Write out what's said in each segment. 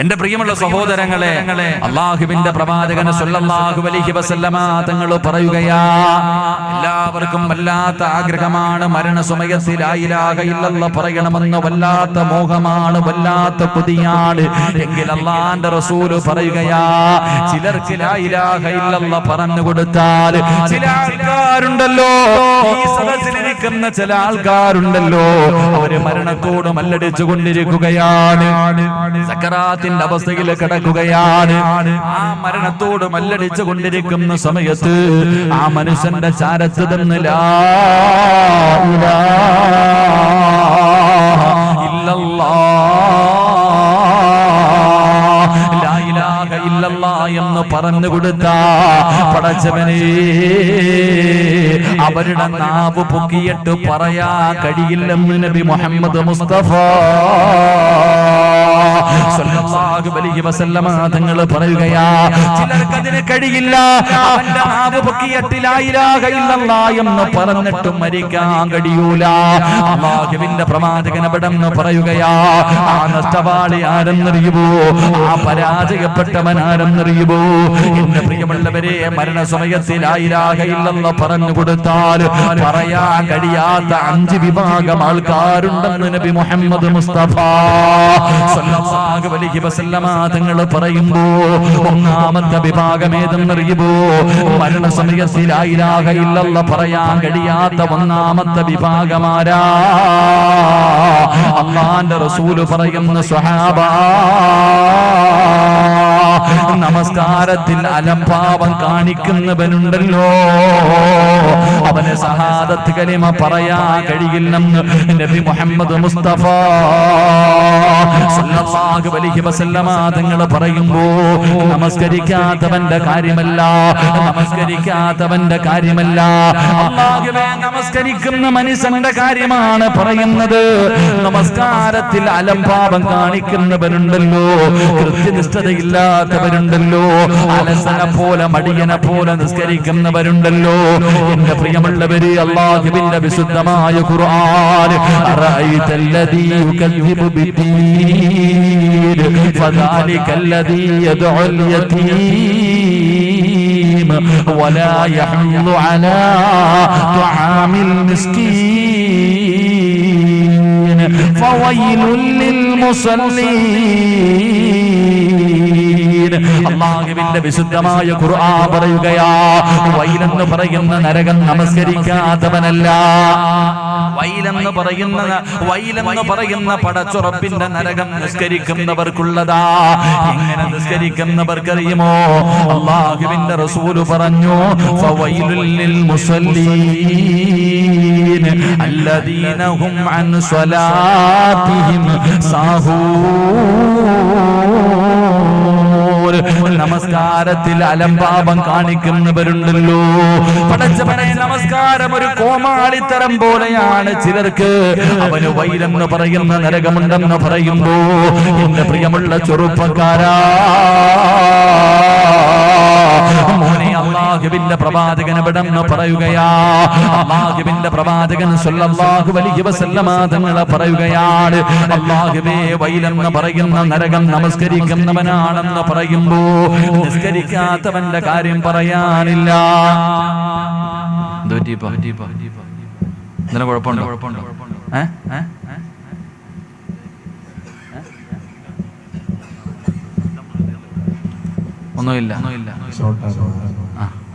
എന്റെ പ്രിയമുള്ള സഹോദരങ്ങളെ, അല്ലാഹുവിന്റെ പ്രവാചകൻ സല്ലല്ലാഹു അലൈഹി വസല്ലമ തങ്ങൾ പറയുകയാ, എല്ലാവർക്കും വല്ലാത്ത ആഗ്രഹമാണ് മരണസമയത്ത് ലാ ഇലാഹ ഇല്ലല്ലാഹ് പറയണമെന്ന്, വല്ലാത്ത മോഹമാണ്, വല്ലാത്ത കൊതിയാണ്. എങ്കിൽ അല്ലാഹുവിന്റെ റസൂൽ പറയുകയാ, ചിലർക്ക് ലാ ഇലാഹ ഇല്ലല്ലാഹ് പറഞ്ഞു കൊടുത്താൽ, ചില ആൾക്കാരുണ്ടല്ലോ, ഈ സദസ്സിലിരിക്കുന്ന ചില ആൾക്കാരുണ്ടല്ലോ, അവര് മരണത്തോട് മല്ലടിച്ചു കൊണ്ടിരിക്കുകയാണ്, സക്കറാത്തിന്റെ അവസ്ഥയിൽ കിടക്കുകയാണ്. ആ മരണത്തോട് മല്ലടിച്ചു കൊണ്ടിരിക്കുന്ന സമയത്ത് ആ മനുഷ്യന്റെ ചാരത്ത് നിന്ന് ലാ ഇലാഹ ഇല്ലല്ലാഹ് എന്ന് പറഞ്ഞു കൊടുത്ത പടച്ചവനെ, അവരുടെ നാവ് പൊക്കിയിട്ട് പറയാ കഴിയില്ലെന്ന് നബി മുഹമ്മദ് മുസ്തഫ സല്ലല്ലാഹു അലൈഹി വസല്ലമ തങ്ങൾ പറയുകയാ, ചിലർക്ക് അതിന് കഴിയില്ല. അവന്റെ നാവ് പൊക്കിയിട്ട് ലാ ഇലാഹ ഇല്ലല്ലാഹ് എന്ന് പറഞ്ഞിട്ട് മരിക്കാൻ കഴിയൂല. അല്ലാഹുവിന്റെ പ്രവാചകൻ അവിടെന്ന് പറയുകയാ, ആ നഷ്ടവാളി ആരെന്നറിയുമോ? ആ പരാജയപ്പെട്ടവൻ ആരെന്നറിയുമോ? എന്റെ പ്രിയമുള്ളവരെ, മരണസമയത്ത് ലാ ഇലാഹ ഇല്ലല്ലാഹ് പറഞ്ഞു കൊടുത്താൽ പറയാൻ കഴിയാത്ത 5 വിഭാഗം ആൾക്കാരുണ്ടെന്ന് നബി മുഹമ്മദ് മുസ്തഫ സല്ലല്ലാഹു അലൈഹി വസല്ലമ തങ്ങൾ പറയുമ്പോ, ഒന്നാമത്തെ വിഭാഗം ഏതെന്നറിയുമോ? മരണസമയത്ത് ലാ ഇലാഹ ഇല്ലല്ലാഹ് പറയാൻ കഴിയാത്ത ഒന്നാമത്തെ വിഭാഗമാരാ? അല്ലാഹുവിന്റെ റസൂൽ പറയുന്ന സ്വഹാബ, നമസ്കാരത്തിൽ അലംഭാവം കാണിക്കുന്നവനുണ്ടല്ലോ, അവന് സഹാദത്ത് കലിമ പറയാൻ കഴിയില്ലെന്ന് നബി മുഹമ്മദ് മുസ്തഫ സല്ലല്ലാഹു അലൈഹി വസല്ലമ തങ്ങൾ പറയുമ്പോ, നമസ്കരിക്കാത്തവന്റെ കാര്യമല്ല, നമസ്കരിക്കാത്തവന്റെ കാര്യമല്ല, അല്ലാഹുവേ നമസ്കരിക്കുന്ന മനുഷ്യന്റെ കാര്യമാണ് പറയുന്നത്. നമസ്കാരത്തിൽ അലംഭാവം കാണിക്കുന്നവരുണ്ടല്ലോ, കൃത്യനിഷ്ഠതയില്ലാത്തവരുണ്ടല്ലോ, അലസനെ പോലെ മടിയനെ പോലെ നിസ്കരിക്കുന്നവരുണ്ടല്ലോ. എന്റെ പ്രിയമുള്ളവര്, അല്ലാഹുവിന്റെ വിശുദ്ധമായ ഖുർആൻ, അറഅയ്തല്ലദീ യുകദ്ദിബു ബിദ്ദീൻ ഫദാലികല്ലദീ യദ്ഉൽ യതീം വലാ യഹുദ്ദു അലാ തുആമിൽ മിസ്കീൻ ഫവൈലുൽ ലിൽ മുസല്ലീൻ. അല്ലാഹുവിന്റെ വിശുദ്ധമായ ഖുർആൻ പറയുകയാ, വൈലെന്ന് പറയുന്ന നരകം നമസ്കരിക്കാത്തവനല്ല, വൈലെന്ന് പറയുന്ന പടച്ചുറപ്പിന്റെ നരകം നിസ്കരിക്കുന്നവർക്കുള്ളതാ. എങ്ങനെ നിസ്കരിക്കുന്നവർക്കറിയുമോ? അല്ലാഹുവിന്റെ റസൂല് പറഞ്ഞു, ഫവൈലുൽ ലിൽ മുസല്ലീൻ അല്ലദീന ഹും അൻ സ്വലാത്തിഹിം സാഹൂൻ. നമസ്കാരത്തിൽ അലംഭാവം കാണിക്കുന്നവരുണ്ടല്ലോ, പടച്ചവനെ, നമസ്കാരം ഒരു കോമാളിത്തരം പോലെയാണ് ചിലർക്ക്. അവന് വൈലെന്ന് പറയുന്ന നരകമുണ്ടെന്ന് പറയുമ്പോ, എന്റെ പ്രിയമുള്ള ചെറുപ്പക്കാരാ, മോനെ, അല്ലാഹുവിന്റെ പ്രവാചകൻ എവിടെന്ന് പറയുകയാ, അല്ലാഹുവിന്റെ പ്രവാചകൻ സല്ലല്ലാഹു അലൈഹി വസല്ലമ തങ്ങൾ പറയുകയാണ്, അല്ലാഹുവേ, വൈലെന്ന് പറയുന്ന നരകം നമസ്കരിക്കുന്നവനാണെന്ന് പറയുമ്പോ നിസ്കരിക്കാത്തവന്റെ കാര്യം പറയാനില്ല. ഇതിന് കുഴപ്പമുണ്ടോ? ഒന്നുമില്ല,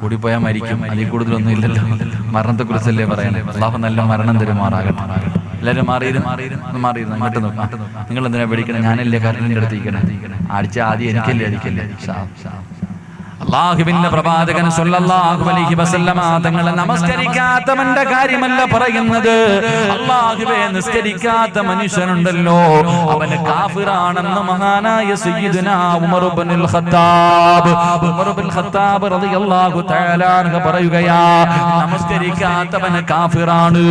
കൂടിപ്പോയാൽ മരിക്കും, അതിൽ കൂടുതലൊന്നും ഇല്ലല്ലോ. മരണത്തെ കുറിച്ചല്ലേ പറയണേ. അല്ലാഹു നല്ല മരണം തരുമാറാകട്ടെ. എല്ലാവരും മാറിയിരുന്നു അങ്ങോട്ട് നോക്കാം. നിങ്ങൾ എന്തിനാ പേടിക്കണം? ഞാനല്ലേ കരലിന്റെ അടുത്തിരിക്കണേ. അടിച്ച ആദ്യം എനിക്കല്ലേ അടിക്കല്ലേ. അല്ലാഹുവിന്റെ പ്രവാചകൻ സല്ലല്ലാഹു അലൈഹി വസല്ലമ തങ്ങൾ നമസ്കരിക്കാത്തവന്റെ കാര്യമല്ല പറയുന്നത്. അല്ലാഹുവേ, നിസ്കരിക്കാത്ത മനുഷ്യനുണ്ടല്ലോ, അവന് കാഫിറാണെന്ന് മഹാനായ സയ്യിദുനാ ഉമർ ഇബ്നുൽ ഖത്താബ് റളിയല്ലാഹു തആല അൻഹു പറയുകയാ, നമസ്കരിക്കാത്തവന് കാഫിറാണ്.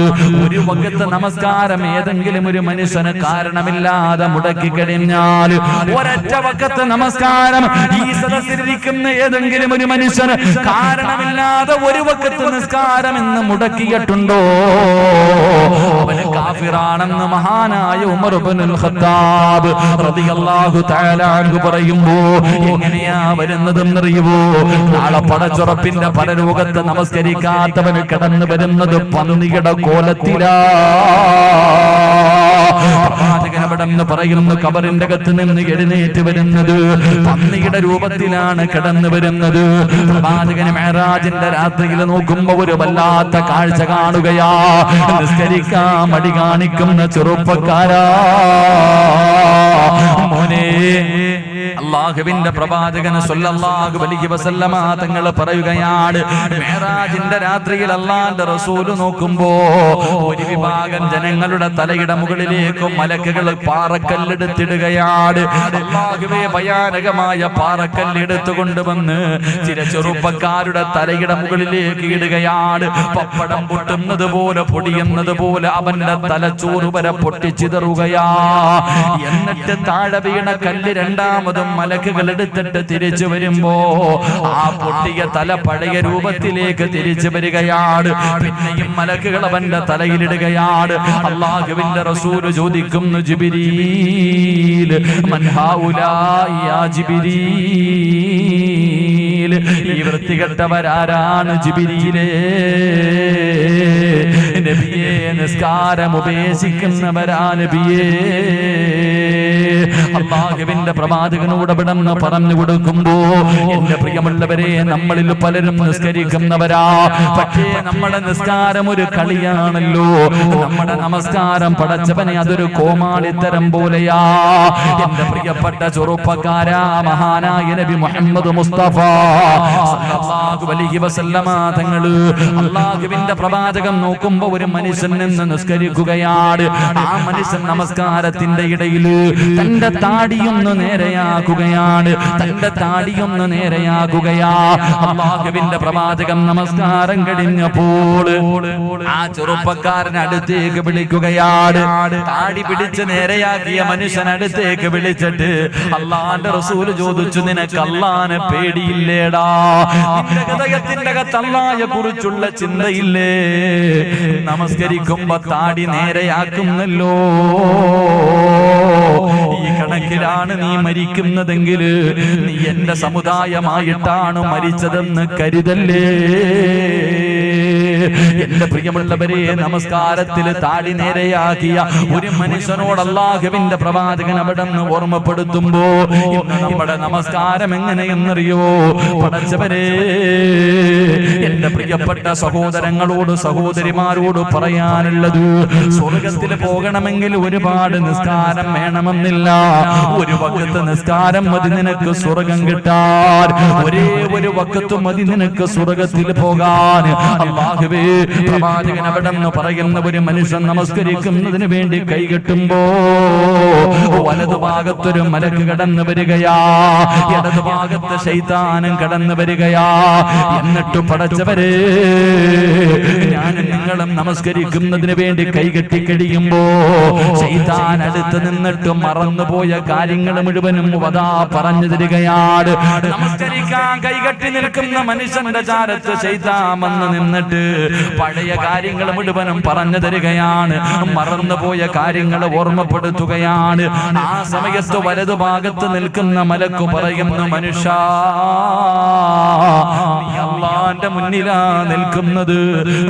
ഒരു വഖത്ത് നമസ്കാരം ഏതെങ്കിലും ഒരു മനുഷ്യന് കാരണമില്ലാതെ മുടക്കി കഴിഞ്ഞാൽ, ഒരൊറ്റ വഖത്ത് നമസ്കാരം ഈ സദസ്സിലിരിക്കുന്ന ഏതെങ്കിലും ഏതെങ്കിലും ഒരു മനുഷ്യന് കാരണമില്ലാതെ ഒരു വഖത്ത് നിസ്കാരം എന്ന് മുടക്കിയിട്ടുണ്ടോ അവന് കാഫിറാണെന്ന് മഹാനായ ഉമർ ഇബ്നുൽ ഖത്താബ് റളിയല്ലാഹു തആല അൻഹു പറയുമ്പോ എങ്ങനെയാ വരുന്നതെന്നറിയുമോ? നാളെ പടച്ചുറപ്പിന്റെ പരലോകത്ത് നമസ്കരിക്കാത്തവന് കടന്നു വരുന്നത് പന്നിയുടെ കോലത്തിലാ. പ്രവാചകൻ അവിടെ നിന്ന് പറയുന്നു, ഖബറിന്റെ അകത്ത് നിന്ന് എഴുന്നേറ്റ് വരുന്നത് പന്നിയുടെ രൂപത്തിലാണ് കടന്നു വരുന്നത്. പ്രവാചകൻ മെഹ്റാജിന്റെ രാത്രിയിൽ നോക്കുമ്പോ ഒരു വല്ലാത്ത കാഴ്ച കാണുകയാ. നിസ്കരിക്കാൻ മടി കാണിക്കുന്ന ചെറുപ്പക്കാരാ മോനെ, അല്ലാഹുവിന്റെ പ്രവാചകൻ സ്വല്ലല്ലാഹു അലൈഹി വസല്ലമ തങ്ങൾ പറയുകയാണ്, മെഹ്റാജിന്റെ രാത്രിയിൽ അല്ലാഹുവിന്റെ റസൂൽ നോക്കുമ്പോ ഒരു വിഭാഗം ജനങ്ങളുടെ തലയുടെ മുകളിലേക്ക് മലക്കുകൾ പാറക്കല്ലെടുത്തിടുകയാണ്. അല്ലാഹുവേ, ഭയാനകമായ പാറക്കല്ലെടുത്തു കൊണ്ടുവന്ന് ചില ചെറുപ്പക്കാരുടെ തലയുടെ മുകളിലേക്ക് ഇടുകയാണ്. പപ്പടം പൊട്ടുന്നത് പോലെ പൊടിയുന്നത് പോലെ അവന്റെ തലച്ചോറ് വരെ പൊട്ടിച്ചിതറുകയാ. എന്നിട്ട് താഴെ വീണ കല്ല് രണ്ടാമതും മലക്കുകൾ എടുത്തിട്ട് തിരിച്ചു വരുമ്പോ ആ പൊട്ടിയ തല പഴയ രൂപത്തിലേക്ക് തിരിച്ചു വരികയാണ്. പിന്നെയും മലക്കുകൾ അവന്റെ തലയിലിടുകയാണ്. അല്ലാഹുവിന്റെ റസൂൽ ചോദിക്കുന്നു, ജിബ്രീൽ മൻ ഹൗലാഇ യാ ജിബ്രീൽ, ഈ വൃത്തികെട്ടവരാരാണ് ജിബ്രീലേ? നബിയേ, നിസ്കാരം ഉപേക്ഷിക്കുന്നവരാ നബിയേ. അല്ലാഹുവിന്റെ പ്രവാചകനോട് വിടന്ന് പറഞ്ഞു കൊടുക്കുമ്പോ, എന്റെ പ്രിയമുള്ളവരെ, നമ്മളിൽ പലരും നിസ്കരിക്കുന്നവരാ. പക്ഷേ നമ്മുടെ നിസ്കാരം ഒരു കളിയാണല്ലോ. നമ്മുടെ നമസ്കാരം പടച്ചവനെ അതൊരു കോമാളിത്തരം പോലെയാ. എന്റെ പ്രിയപ്പെട്ട ചെറുപ്പക്കാരാ, മഹാനായ നബി മുഹമ്മദ് മുസ്തഫ സല്ലല്ലാഹു അലൈഹി വസല്ലമ തങ്ങള് അല്ലാഹുവിന്റെ പ്രവാചകൻ നോക്കുമ്പോ ഒരു മനുഷ്യൻ നിന്ന് നിസ്കരിക്കുകയാണ്. ആ മനുഷ്യൻ നമസ്കാരത്തിന്റെ ഇടയിൽ തന്റെ താടിയൊന്ന് നേരെയാക്കുകയാണ്. അല്ലാഹുവിന്റെ പ്രവാചകൻ നമസ്കാരം കഴിഞ്ഞപ്പോൾ ആ ചെറുപ്പക്കാരൻ അടുത്തേക്ക് വിളിക്കുകയാണ്. താടി പിടിച്ച് നേരെയാക്കിയ മനുഷ്യൻ അടുത്തേക്ക് വിളിച്ചിട്ട് അല്ലാഹുവിന്റെ റസൂൽ ചോദിച്ചു, നിനക്ക് അല്ലാഹനെ പേടിയില്ലേടാ? നിന്റെ ഹൃദയത്തിന്റെ അകത്ത് അല്ലാഹയെ കുറിച്ചുള്ള ചിന്തയില്ലേ? നമസ്കരിക്കുമ്പോ താടി നേരെയാക്കുന്നല്ലോ. ഈ കണക്കിലാണ് നീ മരിക്കുന്നതെങ്കിൽ നീ എന്റെ സമുദായമായിട്ടാണ് മരിച്ചതെന്ന് കരുതല്ലേ. എന്റെ പ്രിയമുള്ളവരെ, നമസ്കാരത്തിൽ താടി നേരെയാക്കിയ ഒരു മനുഷ്യനോട് അല്ലാഹുവിന്റെ പ്രവാചകൻ അവിടെ നിന്ന് ഓർമ്മപ്പെടുത്തുമ്പോ നമ്മുടെ നമസ്കാരം എങ്ങനെയെന്നറിയോ? പടച്ചവരെ, എന്റെ പ്രിയപ്പെട്ട സഹോദരങ്ങളോട് സഹോദരിമാരോട് പറയാനുള്ളത്, സ്വർഗത്തിൽ പോകണമെങ്കിൽ ഒരുപാട് നിസ്കാരം വേണമെന്നില്ല. ഒരു വഖത്ത് നിസ്കാരം മതി നിനക്ക് സ്വർഗം കിട്ടാൻ. ഒരേ ഒരു വഖത്ത് മതി നിനക്ക് സ്വർഗത്തിൽ പോകാൻ. അല്ലാഹുവേ, പ്രവാചകൻ അവിടെ നിന്ന് പറയുന്ന ഒരു മനുഷ്യൻ നമസ്കരിക്കുന്നതിന് വേണ്ടി കൈകെട്ടുമ്പോ വലതുഭാഗത്തൊരു മലക്ക് കടന്നു വരികയാ, ഇടതുഭാഗത്ത് ശൈത്താനും കടന്നു വരികയാ. എന്നിട്ട് പടച്ചവരെ, ഞാനും നിങ്ങളും നമസ്കരിക്കുന്നതിന് വേണ്ടി കൈകെട്ടി കഴിയുമ്പോ ശൈത്താൻ അടുത്ത് നിന്നിട്ട് മറന്നുപോയ കാര്യങ്ങൾ മുഴുവനും വദാ പറഞ്ഞു തരികയാണ്. നമസ്കരിക്കാൻ കൈകെട്ടി നിൽക്കുന്ന മനുഷ്യന്റെ ചാരത്ത് ശൈത്താൻ വന്ന് നിന്നിട്ട് പഴയ കാര്യങ്ങൾ മുഴുവനും പറഞ്ഞു തരികയാണ്. മറന്നുപോയ കാര്യങ്ങൾ ഓർമ്മപ്പെടുത്തുകയാണ്. ആ സമയത്ത് വലതുഭാഗത്ത് നിൽക്കുന്ന മലക്ക് പറയുന്നു, മനുഷ്യ, നീ അല്ലാഹുവിന്റെ മുന്നിലാ നിൽക്കുന്നത്,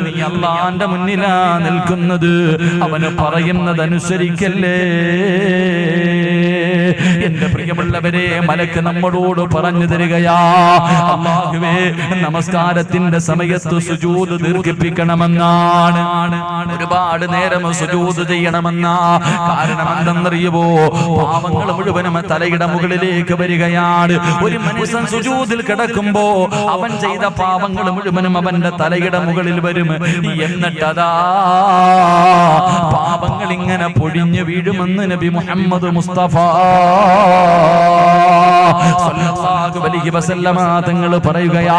നീ അല്ലാഹുവിന്റെ മുന്നിലാ നിൽക്കുന്നത്. അവന് പറയുന്നത് അനുസരിക്കല്ലേ. എന്റെ പ്രിയമുള്ളവരെ, മലക്ക് നമ്മളോട് പറഞ്ഞു തരികയാ, അല്ലാഹുവേ, നമസ്കാരത്തിന്റെ സമയത്ത് സുജൂദ് ദീർഘിപ്പിക്കണമെന്നാണ്. ഒരുപാട് നേരം സുജൂദ് ചെയ്യണമെന്നാ. കാരണം എന്തെന്നറിയുമോ? പാവങ്ങൾ മുഴുവനും തലയുടെ മുകളിലേക്ക് വരികയാണ്. ഒരു മനുഷ്യൻ സുജൂദിൽ കിടക്കുമ്പോ അവൻ ചെയ്ത പാവങ്ങൾ മുഴുവനും അവന്റെ തലയുടെ മുകളിൽ വരും. എന്നിട്ടതാ പാപങ്ങൾ ഇങ്ങനെ പൊടിഞ്ഞു വീഴുമെന്ന് നബി മുഹമ്മദ് മുസ്തഫ സല്ലല്ലാഹു അലൈഹി അലൈഹി വസല്ലമ തങ്ങൾ പറയുകയാ,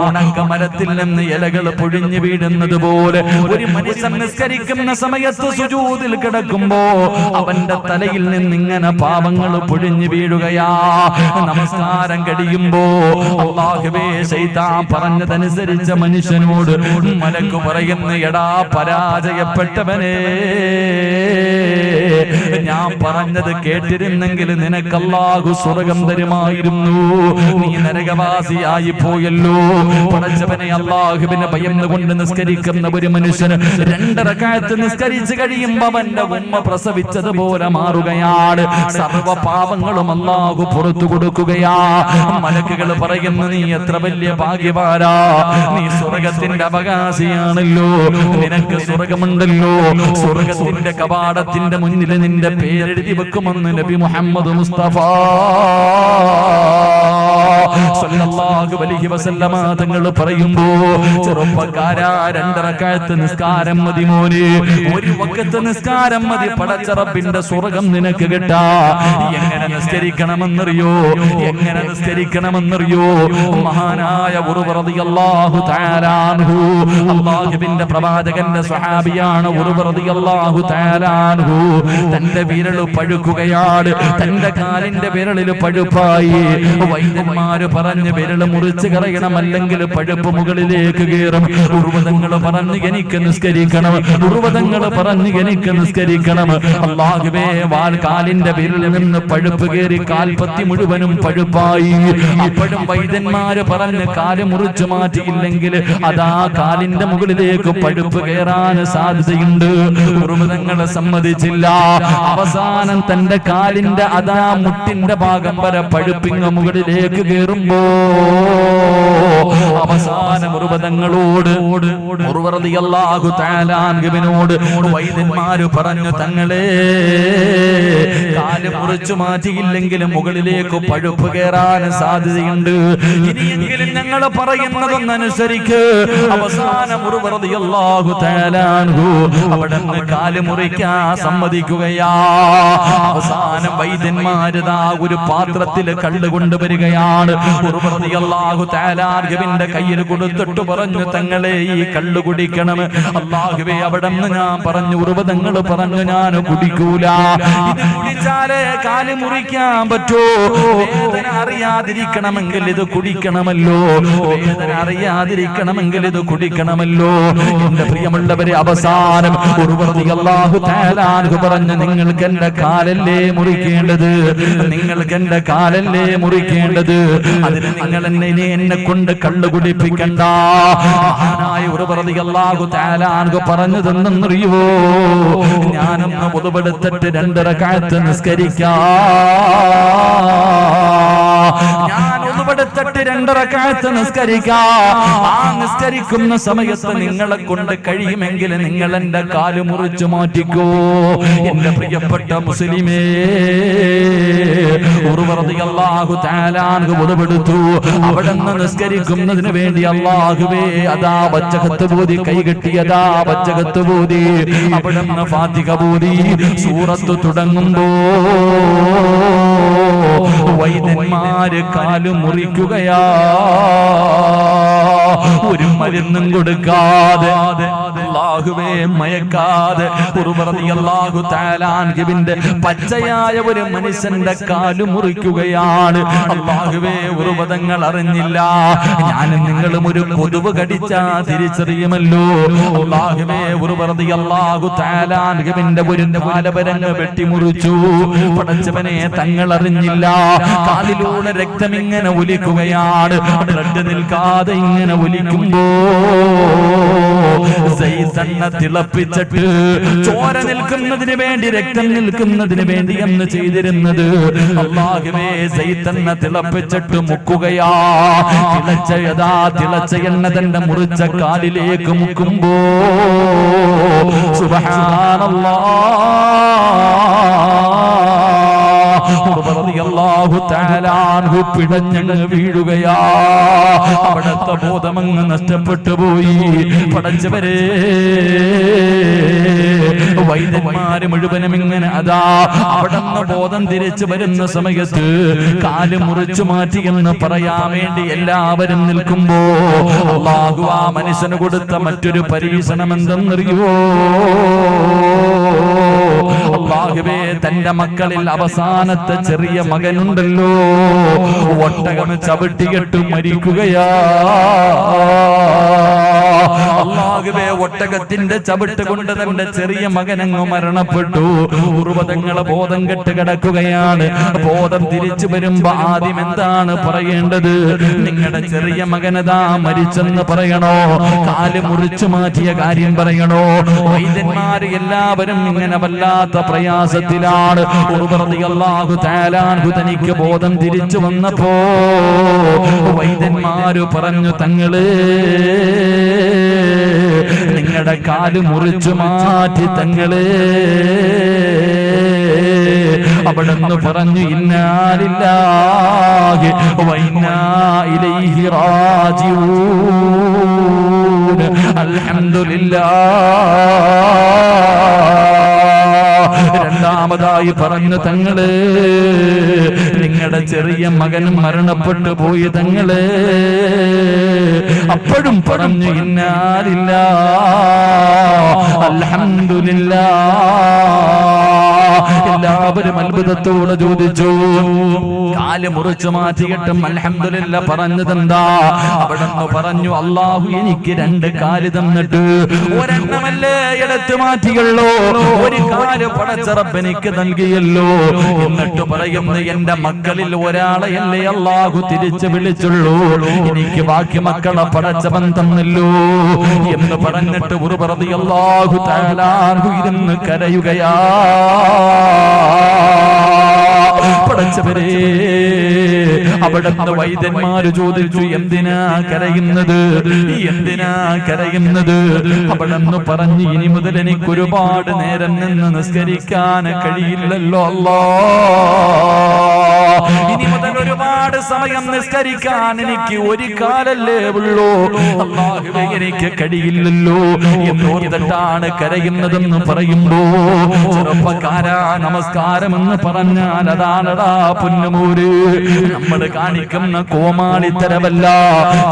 ഉണക്ക മരത്തിൽ നിന്ന് ഇലകൾ പൊഴിഞ്ഞു വീഴുന്നത് പോലെ ഒരു മനുഷ്യൻ നിസ്കരിക്കുന്ന സമയത്ത് സുജൂദിൽ കിടക്കുമ്പോ അവന്റെ തലയിൽ നിന്ന് ഇങ്ങനെ പാപങ്ങൾ പൊഴിഞ്ഞു വീഴുകയാ. നമസ്കാരം കഴിയുമ്പോ അല്ലാഹുവേ ശൈത്താൻ പറഞ്ഞതനുസരിച്ച മനുഷ്യനോട് മലക്ക് പറയുന്നു, എടാ പരാജയപ്പെട്ടവനെ, ഞാൻ പറഞ്ഞത് കേട്ടിരുന്നെങ്കിൽ നിനക്ക് അല്ലാഹു സ്വർഗ്ഗം തരുമായിരുന്നു, നീ നരകവാസിയായി പോയല്ലോ. പടച്ചവനെ, അല്ലാഹുവിനെ ഭയന്നുകൊണ്ട് നിസ്കരിക്കുന്ന ഒരു മനുഷ്യന് 2 റക്അത്ത് നിസ്കരിച്ച് കഴിയുമ്പോൾ അവന്റെ ഉമ്മ പ്രസവിച്ചതുപോലെ മാറുകയാണ്. സർവ്വ പാപങ്ങളും അല്ലാഹു പുറത്തു കൊടുക്കുകയാ. മലക്കുകൾ പറയുന്നു, നീ എത്ര വലിയ ഭാഗ്യവാനാ, നീ സ്വർഗ്ഗത്തിന്റെ അവകാശിയാണല്ലോ, നിനക്ക് സ്വർഗ്ഗമുണ്ടല്ലോ. സ്വർഗ്ഗത്തിന്റെ കവാടത്തിന്റെ മുന്നിൽ നിന്റെ പേരെഴുതി വെക്കുമെന്ന് നബി മുഹമ്മദ് മുസ്തഫ സല്ലല്ലാഹു അലൈഹി വസല്ലമ തങ്ങൾ പറയുമ്പോ, ചെറുപ്പക്കാരാ, 2 റക്അത്ത് നിസ്കാരം മതി മോനെ, 1 വഖത്ത് നിസ്കാരം മതി പടച്ച റബ്ബിന്റെ സ്വർഗ്ഗം നിനക്ക് കിട്ടാ. എങ്ങനെ നിസ്കരിക്കണമെന്നറിയോ? എങ്ങനെ നിസ്കരിക്കണമെന്നറിയോ? മഹാനായ ഉർവ റളിയല്ലാഹു തആല അൻഹു, അല്ലാഹുവിന്റെ പ്രവാചകന്റെ സ്വഹാബിയാണ് ഉർവ റളിയല്ലാഹു തആല അൻഹു. തന്റെ വിരൽ പഴുക്കുകയാണ്, തന്റെ കാലിന്റെ വിരലിൽ പഴുപ്പായി. വൈദ്യന്മാര് പറഞ്ഞു, വിരൽ മുറിച്ച് കളയണം, അല്ലെങ്കിൽ പഴുപ്പ് മുകളിലേക്ക് കയറും. ഉർവതങ്ങൾ പറഞ്ഞു, എനിക്ക് നിസ്കരിക്കണം. ഉർവതങ്ങൾ പറഞ്ഞു, എനിക്ക് നിസ്കരിക്കണം. അല്ലാഹുവേ, കാലിന്റെ വിരലിൽ നിന്ന് പഴുപ്പ് കയറി കാൽപത്തി മുഴുവനും പഴുപ്പായി. അപ്പോഴും വൈദ്യന്മാര് പറഞ്ഞ്, കാല് മുറിച്ചു മാറ്റിയില്ലെങ്കിൽ അതാ കാലിന്റെ മുകളിലേക്ക് പഴുപ്പ് കയറാൻ സാധ്യതയുണ്ട്. ഉർവതങ്ങളെ സമ്മതിച്ചില്ല. അവസാനം തന്റെ കാലിന്റെ അതാ മുട്ടിന്റെ ഭാഗം വരെ പഴുപ്പിങ് മുകളിലേക്ക് കയറുമ്പോ അവസാനം ഉർവതങ്ങളോട് ഉർവ റളിയല്ലാഹു തആല അൻഹുവിനോട് വൈദ്യന്മാര് പറഞ്ഞു, തങ്ങളെ, കാല് മുറിച്ചു മാറ്റിയില്ലെങ്കിൽ മുകളിലേക്ക് പഴുപ്പ് കയറാൻ സാധ്യതയുണ്ട്, ഇനിയെങ്കിലും ഞങ്ങൾ പറയുന്നതൊന്നനുസരിക്ക്. അവസാനം ഉർവ റളിയല്ലാഹു തആല അൻഹു അവിടുന്ന് കാല് മുറിക്കാൻ സമ്മതിക്കുകയാ. അവസാനം വൈദ്യന്മാരതാ ഒരു പാത്രത്തിൽ കള്ള് കൊണ്ടുവരികയാണ്. ഉർവ റളിയല്ലാഹു തആല അൻഹുവിന്റെ കയ്യിൽ കൊടുത്തിട്ട് പറഞ്ഞു, തങ്ങളെ, ഈ കള്ള് കുടിക്കണം. അല്ലാഹുവേ, അവിടുന്ന് ഞാൻ പറഞ്ഞു, ഉർവതങ്ങൾ പറഞ്ഞു, ഞാൻ കുടിക്കൂല. ഇത് കുടിച്ചാലേ കാല് മുറിക്കാൻ പറ്റൂ. വേദന അറിയാതിരിക്കണമെങ്കിൽ ഇത് കുടിക്കണമല്ലോ. വേദന അറിയാതിരിക്കണമെങ്കിൽ ഇത് കുടിക്കണമല്ലോ. എന്റെ പ്രിയമുള്ളവരെ, അവസാനം ഉർവ റളിയല്ലാഹു തആല അൻഹു പറഞ്ഞു, നിങ്ങൾക്ക് എന്റെ കാലല്ലേ മുറിക്കേണ്ടത്, നിങ്ങൾക്ക് എന്റെ കാലല്ലേ മുറിക്കേണ്ടത്, അതിന് നിങ്ങൾ എന്നെ കൊണ്ട് കള്ളു കുടിപ്പിക്കണ്ട. മഹാനായ ഉർവ റളിയല്ലാഹു തആല അൻഹു പറഞ്ഞു തന്നറിയോ, ഞാനൊന്ന് മുതുപെടുത്തിട്ട് 2 റക്അത്ത് നിസ്കരിക്കാം. ഞാൻ ഉതുപെടുത്തിട്ട് 2 റക്അത്ത് നിസ്കരിക്കാം. ആ നിസ്കരിക്കുന്ന സമയത്ത് നിങ്ങളെ കൊണ്ട് കഴിയുമെങ്കിൽ നിങ്ങൾ എന്റെ കാല് മുറിച്ചു മാറ്റിക്കോ. എന്റെ പ്രിയപ്പെട്ട മുസ്ലിമേ, ഉർവ റളിയല്ലാഹു തആല അൻഹു ഉതുപെടുത്തു. അവിടുന്ന് നിസ്കരിക്കുന്നതിന് വേണ്ടി അല്ലാഹുവേ, അതാ വജ്ജഹത്ത് ബോധി കൈകെട്ടിയതാ വജ്ജഹത്ത് ബോധി. അവിടുന്ന് ഫാത്തിഹ ബോധി സൂറത്ത് തുടങ്ങുമ്പോ വൈദ്യന്മാര് കാല് മുറിക്കുകയാ. ഒരു മരുന്നും കൊടുക്കാതെ, അല്ലാഹുവേ, മയക്കാതെ ഉർവ റളിയല്ലാഹു തആല അൻഹുവിന്റെ പച്ചയായ ഒരു മനുഷ്യന്റെ കാല് മുറിക്കുകയാണ്. അല്ലാഹുവേ, ഉർവതങ്ങൾ അറിഞ്ഞില്ല. ഞാനും നിങ്ങളും ഒരു കൊതുവ് കടിച്ചാ തിരിച്ചറിയുമല്ലോ. അല്ലാഹുവേ, ഉർവ റളിയല്ലാഹു തആല അൻഹുവിന്റെ ഒരു കാലവരങ്ങ് വെട്ടിമുറിച്ചു. പടച്ചവനെ, തങ്ങൾ അറിഞ്ഞില്ല. കാലിലൂടെ രക്തം ഇങ്ങനെ ഒലിക്കുകയാണ്. ബ്ലഡ് നിൽക്കാതെ ഇങ്ങനെ ഒലിക്കുമ്പോ സൈതണ്ണ തിളപ്പിച്ചിട്ട് ചോര നിൽക്കുന്നതിന് വേണ്ടി, രക്തം നിൽക്കുന്നതിന് വേണ്ടി എന്ന് ചെയ്തിരുന്നത് അല്ലാഹുവേ, സൈതണ്ണ തിളപ്പിച്ചിട്ട് മുക്കുകയാ. തിളച്ച എണ്ണ തന്റെ മുറിച്ച കാലിലേക്ക് മുക്കുമ്പോ സുബ്ഹാനല്ലാഹ്, റളിയല്ലാഹു തആല അൻഹു പിടഞ്ഞങ്ങ് വീഴുകയാ. അവിടുത്തെ ബോധമങ്ങ് നഷ്ടപ്പെട്ടു പോയി. പടച്ചവരെ, വൈദ്യന്മാര് മുഴുവനും ഇങ്ങനെ അതാ അവിടുന്ന് ബോധം തിരിച്ചു വരുന്ന സമയത്ത് കാല് മുറിച്ചു മാറ്റി എന്ന് പറയാൻ വേണ്ടി എല്ലാവരും നിൽക്കുമ്പോ അല്ലാഹു ആ മനുഷ്യന് കൊടുത്ത മറ്റൊരു പരീക്ഷണം എന്തെന്നറിയോ? അല്ലാഹുവേ, തന്റെ മക്കളിൽ അവസാനത്തെ ചെറിയ മകനുണ്ടല്ലോ, ഒട്ടകം ചവിട്ടികെട്ട് മരിക്കുകയാ. അല്ലാഹുവേ, ഒട്ടകത്തിന്റെ ചവിട്ട് കൊണ്ട് തന്റെ ചെറിയ മകനങ്ങ് മരണപ്പെട്ടു. ഉറുവതങ്ങളെ ബോധം കെട്ട് കിടക്കുകയാണ്. ബോധം തിരിച്ചു വരുമ്പോ ആദ്യം എന്താണ് പറയേണ്ടത്? നിങ്ങളുടെ ചെറിയ മകനതാ മരിച്ചെന്ന് പറയണോ? കാല് മുറിച്ചു മാറ്റിയ കാര്യം പറയണോ? വൈദ്യന്മാര് എല്ലാവരും ഇങ്ങനെ വല്ലാത്ത പ്രയാസത്തിലാണ്. റളിയല്ലാഹു തആല അൻഹു തനിക്ക് ബോധം തിരിച്ചു വന്നപ്പോ വൈദ്യന്മാര് പറഞ്ഞു, തങ്ങളെ നിങ്ങളുടെ കാല് മുറിച്ചു മാറ്റി തങ്ങളെ. അവിടുന്ന് പറഞ്ഞു, ഇന്നാ ലില്ലാഹി വ ഇന്നാ ഇലൈഹി റാജിഊൻ. അൽഹംദുലില്ലാഹ്. രണ്ടാമതായി പറഞ്ഞു, തങ്ങളെ നിങ്ങളുടെ ചെറിയ മകനും മരണപ്പെട്ടു പോയി തങ്ങളെ. അപ്പോഴും പറഞ്ഞു, ഇന്നാ ലില്ലാഹി അൽഹംദുലില്ലാഹ്. എല്ലാവരും അത്ഭുതത്തോടെ ചോദിച്ചു, കാല് മുറിച്ചു മാറ്റിയിട്ടും അൽഹംദുലില്ലാഹ് പറഞ്ഞതെന്താ? അവിടുന്ന് പറഞ്ഞു, അല്ലാഹു എനിക്ക് രണ്ട് കാല് തന്നിട്ട് ഒരെണ്ണമല്ലേ എടുത്തു മാറ്റിയല്ലോ, ഒരു കാല് പടച്ച റബ്ബ് എനിക്ക് നൽകിയല്ലോ. എന്നിട്ട് പറയുന്നു, എന്റെ മക്കളിൽ ഒരാളെയല്ലേ അല്ലാഹു തിരിച്ചു വിളിച്ചുള്ളൂ, എനിക്ക് ബാക്കി മക്കളെ പടച്ചവൻ തന്നല്ലോ എന്ന് പറഞ്ഞിട്ട് റളിയല്ലാഹു തആല അൻഹു ഇരുന്ന് കരയുകയാ. പടച്ചവരെ, അവിടുന്ന് വൈദ്യന്മാര് ചോദിച്ചു, എന്തിനാ കരയുന്നത്, എന്തിനാ കരയുന്നത്? അവിടുന്ന് പറഞ്ഞു, ഇനി മുതൽ എനിക്ക് ഒരുപാട് നേരം നിന്ന് നിസ്കരിക്കാൻ കഴിയില്ലല്ലോ അല്ലാ. ഇനി മുതൽ ഒരുപാട് സമയം നിസ്കരിക്കാൻ എനിക്ക് ഒരു കാലല്ലേ ഉള്ളൂ അല്ലാഹുവേ, എനിക്ക് കഴിയില്ലല്ലോ എന്നോർത്തിട്ടാണ് കരയുന്നതെന്ന് പറയുമ്പോ, ചെറുപ്പക്കാരാ, നമസ്കാരം എന്ന് പറഞ്ഞാൽ അതാണടാ പൊന്നുമൂര്. നമ്മൾ കാണിക്കുന്ന കോമാളിത്തരമല്ല,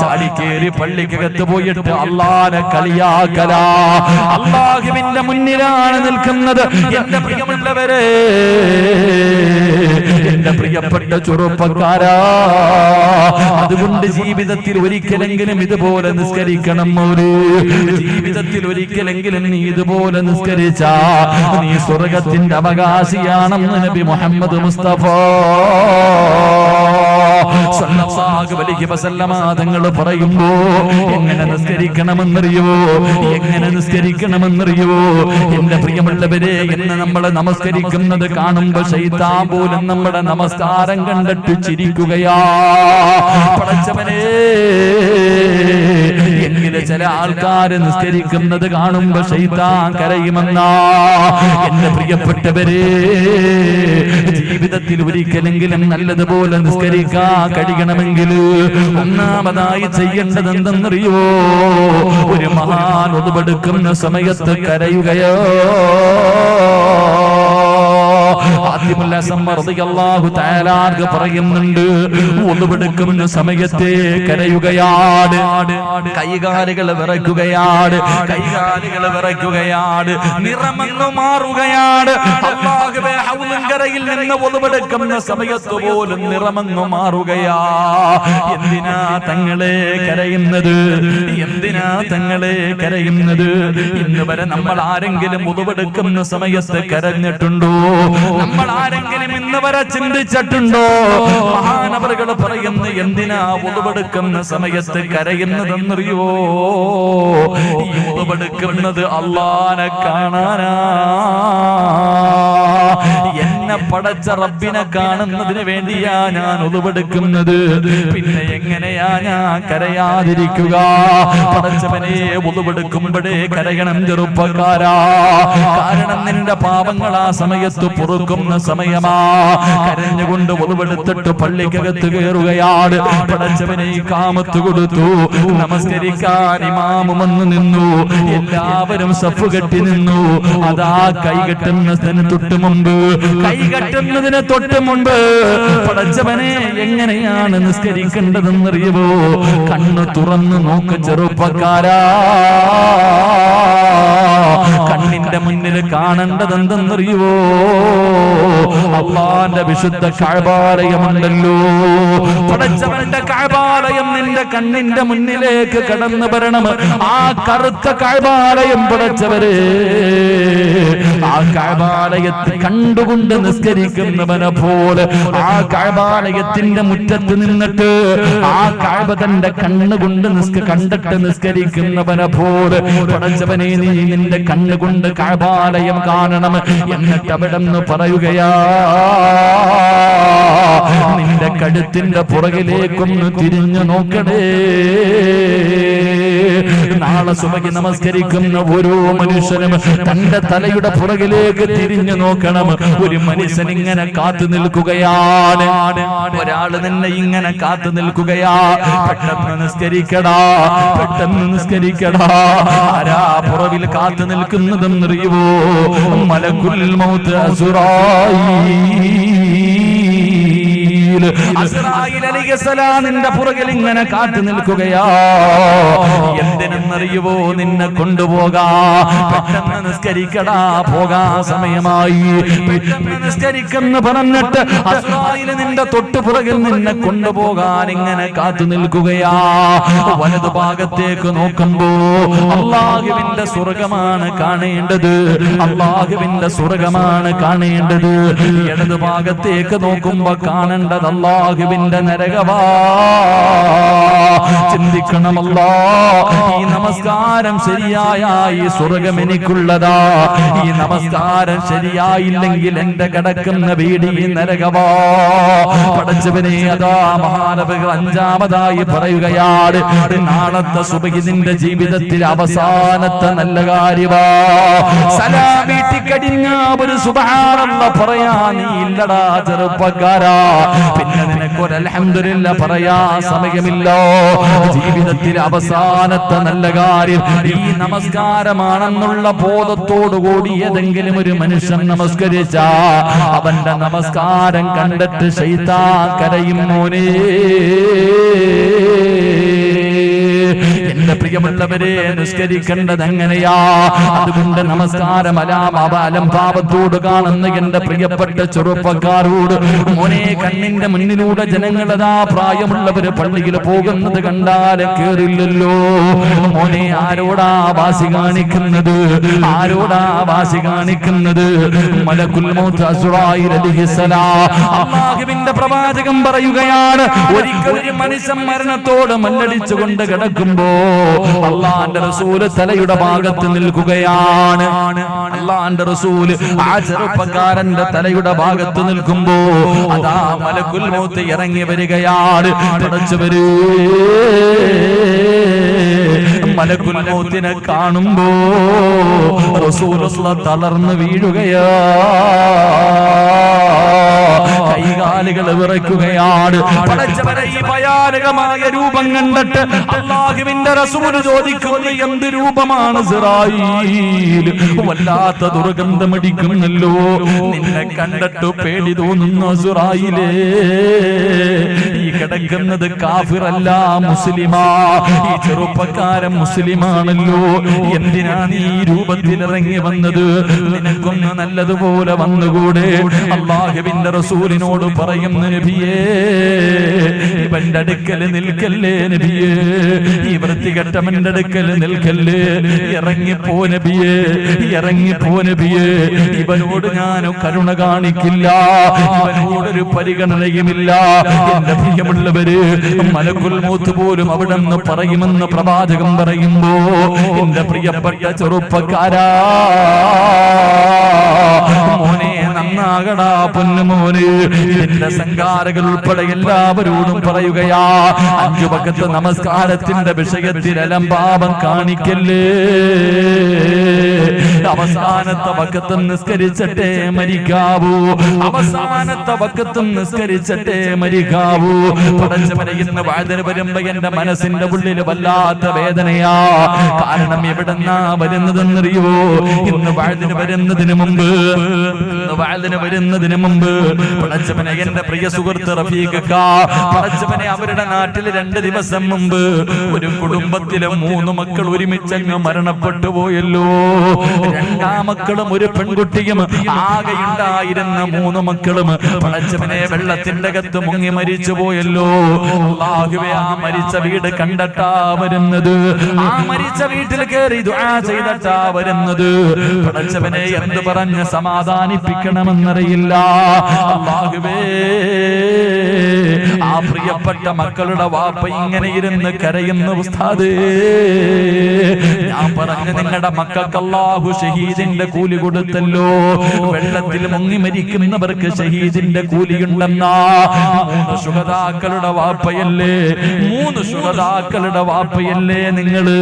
ചാടിക്കേറി പള്ളിക്കകത്ത് പോയിട്ട് അല്ലാഹുവിനെ കളിയാക്കല. അല്ലാഹുവിന്റെ മുന്നിലാണ് നിൽക്കുന്നത്. എന്റെ പ്രിയമുള്ളവരെ, എന്റെ പ്രിയപ്പെട്ട ചെറുപ്പക്കാരാ, അതുകൊണ്ട് ജീവിതത്തിൽ ഒരിക്കലെങ്കിലും ഇതുപോലെ നിസ്കരിക്കണം. ഒരു ജീവിതത്തിൽ ഒരിക്കലെങ്കിലും നീ ഇതുപോലെ നിസ്കരിച്ചാ നീ സ്വർഗത്തിന്റെ അവകാശിയാണെന്ന് നബി മുഹമ്മദ് മുസ്തഫ സല്ലല്ലാഹു അലൈഹി വസല്ലമ തങ്ങൾ പറയുമ്പോ, എങ്ങനെ നിസ്കരിക്കണമെന്നറിയോ? എങ്ങനെ നിസ്കരിക്കണമെന്നറിയോ? എന്റെ പ്രിയമുള്ളവരെ, എന്ന് നമ്മൾ നമസ്കരിക്കുന്നത് കാണുമ്പോ ശൈത്താൻ പോലും നമ്മുടെ നമസ്കാരം കണ്ടിട്ട് ചിരിക്കുകയാ. പടച്ചവനെ, എങ്കിലും ചില ആൾക്കാര് നിസ്കരിക്കുന്നത് കാണുമ്പോ ശൈത്താൻ കരയുമെന്നാ. എന്റെ പ്രിയപ്പെട്ടവരെ, ജീവിതത്തിൽ ഒരിക്കലെങ്കിലും നല്ലതുപോലെ നിസ്കരിക്കാൻ കഴിയണമെങ്കിൽ ഒന്നാമതായി ചെയ്യേണ്ടത് എന്തെന്നറിയോ? ഒരു മഹാൻ ഒതുവെടുക്കുന്ന സമയത്ത് കരയുകയോ. പറയുന്നുണ്ട്, ഒതുവെടുക്കുന്ന സമയത്തെ കരയുകയാണ്, കൈകാലുകൾ വിറയ്ക്കുകയാണ്, കൈകാലുകൾ വിറയ്ക്കുകയാണ്, നിറമങ്ങ് മാറുകയാണ്. അല്ലാഹുവേ, ഹൗലുങ്കരയിൽ നിന്ന് ഒതുവെടുക്കുന്ന സമയത്ത് പോലും നിറമങ്ങ് മാറുകയാ. എന്തിനാ തങ്ങളെ കരയുന്നത്? എന്തിനാ തങ്ങളെ കരയുന്നത്? ഇന്ന് വരെ നമ്മൾ ആരെങ്കിലും ഒതുവെടുക്കുന്ന സമയത്ത് കരഞ്ഞിട്ടുണ്ടോ? നമ്മൾ ആരെങ്കിലും ഇന്ന് വരെ ചിന്തിച്ചിട്ടുണ്ടോ? മഹാനവറുകൾ പറയുന്നു, എന്തിനാ ഒതുവെടുക്കുന്ന സമയത്ത് കരയുന്നതെന്നറിയോ? ഈ ഒതുവെടുക്കുന്നത് അല്ലാഹുവിനെ കാണാനാ. എന്നെ എന്നെ പടച്ച റബ്ബിനെ കാണുന്നതിന് വേണ്ടിയാ ഞാൻ ഉളുവെടുക്കുന്നത്. പിന്നെ എങ്ങനെയാ ഞാൻ കരയാതിരിക്കുക? പടച്ചവനെ, ഉളുവെടുക്കുമ്പോഴേ കരയണം ചെറുപ്പക്കാരാ. കാരണം നിന്റെ പാപങ്ങൾ ആ സമയത്ത് പൊറുക്കുന്ന സമയമാ. കരഞ്ഞുകൊണ്ട് ഉളുവെടുത്തിട്ട് പള്ളിക്കകത്ത് കയറുകയാണ്. പടച്ചവനെ കാമത്ത് കൊടുത്തു. നമസ്കരിക്കാൻ ഇമാമ് വന്ന് നിന്നു. എല്ലാവരും സഫ് കെട്ടി നിന്നു. അതാ കൈകെട്ടുന്നതിന് തൊട്ട് മുമ്പ്, കൈകെട്ടുന്നതിന് തൊട്ട് മുമ്പ് പടച്ചവനെ എങ്ങനെയാണ് നിസ്കരിക്കേണ്ടതെന്നറിയുമോ? കണ്ണ് തുറന്നു നോക്ക് ചെറുപ്പക്കാരാ. കണ്ണിന്റെ മുന്നിൽ കാണേണ്ടതെന്തെന്നറിയുവോ? അല്ലാഹുവിന്റെ വിശുദ്ധ കഅബാലയമുണ്ടല്ലോ. പടച്ചവന്റെ കഅബാലയം നിന്റെ കണ്ണിന്റെ മുന്നിലേക്ക് കടന്നു വരണം. ആ കറുത്ത കഅബാലയം പടച്ചവരെ, ആ കഅബാലയത്തെ കണ്ടുകൊണ്ട് നിസ്കരിക്കുന്നവനെ പോലെ, ആ കഅബാലയത്തിന്റെ മുറ്റത്ത് നിന്നിട്ട് ആ കഅബ തന്റെ കണ്ണുകൊണ്ട് കണ്ടിട്ട് നിസ്കരിക്കുന്നവനെ പോലെ പടച്ചവനെ നീ നിന്റെ കണ്ണുകൊണ്ട് കഅബാലയം കാണണം. എന്നിട്ട് അവിടെ നിന്ന് പറയുകയാ, നിന്റെ കഴുത്തിന്റെ പുറകിലേക്കൊന്ന് തിരിഞ്ഞു നോക്കണേ. നാളെ സുബഹി നമസ്കരിക്കുന്ന ഓരോ മനുഷ്യനും തന്റെ തലയുടെ പുറകിലേക്ക് തിരിഞ്ഞു നോക്കണം. ഒരു മനുഷ്യൻ ഇങ്ങനെ കാത്തു നിൽക്കുകയാണ്. ഒരാള് നിന്നെ ഇങ്ങനെ കാത്തു നിൽക്കുകയാ. പെട്ടെന്ന് നിസ്കരിക്കടാ, പെട്ടെന്ന് നിസ്കരിക്കടാ. ആരാ പുറകിൽ കാത്തു നിൽക്കുന്നതെന്നറിയുവോ? മലക്കുൽ മൗത്ത് അസ്റായീൽ അലൈഹിസ്സലാം നിന്റെ പുറകിൽ ഇങ്ങനെ കാത്തു നിൽക്കുകയാ. എന്തിനെന്നറിയുവോ? നിന്നെ കൊണ്ടുപോകാ. പെട്ടെന്ന് നിസ്കരിക്കടാ, പോകാ സമയമായി. പെട്ടെന്ന് നിസ്കരിക്കെന്ന് പറഞ്ഞിട്ട് അസ്റായീൽ നിന്റെ തൊട്ടു പുറകിൽ നിന്നെ കൊണ്ടുപോകാൻ ഇങ്ങനെ കാത്തു നിൽക്കുകയാ. വലതു ഭാഗത്തേക്ക് നോക്കുമ്പോ അല്ലാഹുവിന്റെ സ്വർഗമാണ് കാണേണ്ടത്. അല്ലാഹുവിന്റെ സ്വർഗമാണ് കാണേണ്ടത്. ഇടതു ഭാഗത്തേക്ക് നോക്കുമ്പോ കാണേണ്ടത് അല്ലാഹുവിന്റെ നരകവാ. ചിന്തിക്കണമല്ലോ, ഈ നമസ്കാരം ശരിയായ ഈ സ്വർഗം എനിക്കുള്ളതാ. ഈ നമസ്കാരം ശരിയായില്ലെങ്കിൽ എന്റെ കിടക്കുന്ന വീട് ഈ നരകവാ. പടച്ചവനെ, അതാ മഹാനബികൾ അഞ്ചാമതായി പറയുകയാണ്, നാളത്തെ സുബഹി നിന്റെ ജീവിതത്തിൽ അവസാനത്തെ നല്ല കാര്യമാ. സലാം വീട്ടിക്കടിഞ്ഞ ഒരു സുബ്ഹാനല്ലാഹ് പറയാ നീ ഇല്ലടാ ചെറുപ്പക്കാരാ. പിന്നെ നിനക്കൊരു അൽഹംദുലില്ലാഹ് പറയാ സമയമില്ലോ. ജീവിതത്തിൽ അവസാനത്തെ നല്ല കാര്യം ഈ നമസ്കാരമാണെന്നുള്ള ബോധത്തോടുകൂടി ഏതെങ്കിലും ഒരു മനുഷ്യൻ നമസ്കരിച്ച അവന്റെ നമസ്കാരം കണ്ടിട്ട് ശൈത്താൻ കരയും. മോനെ, എന്റെ പ്രിയമുള്ളവരെ, നിസ്കരിക്കേണ്ടത് എങ്ങനെയാ? അതുകൊണ്ട് നമസ്കാരം അലംഭാവത്തോട് കാണുന്ന എന്റെ പ്രിയപ്പെട്ട ചെറുപ്പക്കാരോട്, മോനെ, കണ്ണിന്റെ മുന്നിലൂടെ ജനങ്ങളതാ പ്രായമുള്ളവര് പള്ളിയിൽ പോകുന്നത് കണ്ടാലും കേറില്ലല്ലോ. മോനെ, ആരോടാ വാശി കാണിക്കുന്നത്? ആരോടാ വാശി കാണിക്കുന്നത്? മലക്കുൽ മൗത്ത് അസ്റായീൽ അലൈഹിസ്സലാം. അല്ലാഹുവിന്റെ പ്രവാചകൻ പറയുകയാണ്, ഒരിക്കൽ ഒരു മനുഷ്യൻ മരണത്തോട് മല്ലടിച്ചുകൊണ്ട് കിടക്കുമ്പോ അല്ലാഹുവിന്റെ റസൂല് തലയുടെ ഭാഗത്ത് നിൽക്കുകയാണ്. അല്ലാഹുവിന്റെ റസൂല് ആ ചെറുപ്പക്കാരന്റെ തലയുടെ ഭാഗത്ത് നിൽക്കുമ്പോ അതാ മലക്കുൽ മൗത്ത് ഇറങ്ങി വരികയാണ്. പടച്ചവരേ, മലക്കുൽ മൗത്തിനെ കാണുമ്പോ റസൂലുള്ളാഹി തളർന്നു വീഴുകയാ. കൈകാലുകൾ വിറയ്ക്കുകയാണ്. പടച്ചവനെ, ഈ ഭയാനകമായ രൂപം കണ്ടിട്ട് അല്ലാഹുവിന്റെ റസൂൽ ചോദിക്കുന്നു, എന്ത് രൂപമാണ് ഇസ്രായീൽ? വല്ലാത്ത ദുർഗന്ധമടിക്കുന്നല്ലോ. നിന്നെ കണ്ടിട്ട് പേടി തോന്നുന്നു ഇസ്രായീലേ. ഈ കിടക്കുന്നത് കാഫിറല്ല, മുസ്ലിമാ. ഈ ചെറുപ്പക്കാരൻ മുസ്ലിമാണല്ലോ. എന്തിനാ നീ ഈ രൂപത്തിൽ ഇറങ്ങി വന്നത്? നിനക്കൊന്ന് നല്ലതുപോലെ വന്നുകൂടെ? അല്ലാഹുവിന്റെ റസൂലിനോട് പറയുന്നു, നബിയേ, ഇവന്റെ അടുക്കൽ നിൽക്കല്ലേ നബിയേ, ഈ വൃത്തികെട്ടവന്റെ അടുക്കൽ നിൽക്കല്ലേ. ഇറങ്ങിപ്പോ നബിയേ, ഇറങ്ങിപ്പോ നബിയേ. ഇവനോട് ഞാൻ കരുണ കാണിക്കില്ല, ഇവനോടൊരു പരിഗണനയുമില്ല. എന്റെ പ്രിയമുള്ളവര്, മലക്കുൽ മൗത്ത് പോലും അവിടെ നിന്ന് പറയുമെന്ന് പ്രവാചകൻ പറയുമ്പോ എന്റെ പ്രിയപ്പെട്ട ചെറുപ്പക്കാരാ, മോനെ, നന്നാകടാ പൊന്നുമോന്. എന്റെ സംഘാരകൾ ഉൾപ്പെടെ എല്ലാവരോടും പറയുകയാ, 5 വഖത്ത് നമസ്കാരത്തിന്റെ വിഷയത്തിൽ അലംഭാവം കാണിക്കല്ലേ. അവസാനത്തെ വഖത്ത് നിസ്കരിച്ചിട്ടേ മരിക്കാവൂ, അവസാനത്തെ വഖത്ത് നിസ്കരിച്ചിട്ടേ മരിക്കാവൂ. പടച്ചവനെ, ഇന്ന് വഅദിന് വരുമ്പോ എന്റെ മനസ്സിന്റെ ഉള്ളിൽ വല്ലാത്ത വേദനയാ. കാരണം എവിടെന്നാ വരുന്നതെന്നറിയോ? ഇന്ന് വഅദിന് വരുന്നതിന് മുമ്പ് പടച്ചവനെ, എന്റെ പ്രിയ സുഹൃത്ത് റഫീഖക്ക, പടച്ചവനെ, അവരുടെ നാട്ടിൽ 2 ദിവസം മുമ്പ് ഒരു കുടുംബത്തിലെ 3 മക്കൾ ഒരുമിച്ചങ്ങ് മരണപ്പെട്ടു പോയല്ലോ. 2 മക്കളും ഒരു പെൺകുട്ടിയും, ആകെയുണ്ടായിരുന്ന 3 മക്കളും പടച്ചവനെ വെള്ളത്തിന്റെ അകത്ത് മുങ്ങി മരിച്ചു പോയല്ലോ. അല്ലാഹുവേ, ആ മരിച്ച വീട് കണ്ടിട്ടാ വരുന്നത്, ആ മരിച്ച വീട്ടിൽ കയറി ദുആ ചെയ്തിട്ടാ വരുന്നത്. പടച്ചവനെ, എന്ത് പറഞ്ഞ് സമാധാനിപ്പിക്കണമെന്നറിയില്ല. അല്ലാഹുവേ, ആ പ്രിയപ്പെട്ട മക്കളുടെ വാപ്പ ഇങ്ങനെ ഇരുന്ന് കരയുന്ന ഉസ്താദേ, ഞാൻ പറഞ്ഞു നിങ്ങളുടെ മക്കൾക്ക് അല്ലാഹു ഷഹീദിന്റെ കൂലി കൊടുത്തല്ലോ. വെള്ളത്തിൽ മുങ്ങി മരിക്കുന്നവർക്ക് ഷഹീദിന്റെ കൂലിയുണ്ടെന്നാ. 3 ശുഹദാക്കളുടെ വാപ്പയല്ലേ, 3 ശുഹദാക്കളുടെ വാപ്പയല്ലേ നിങ്ങള്.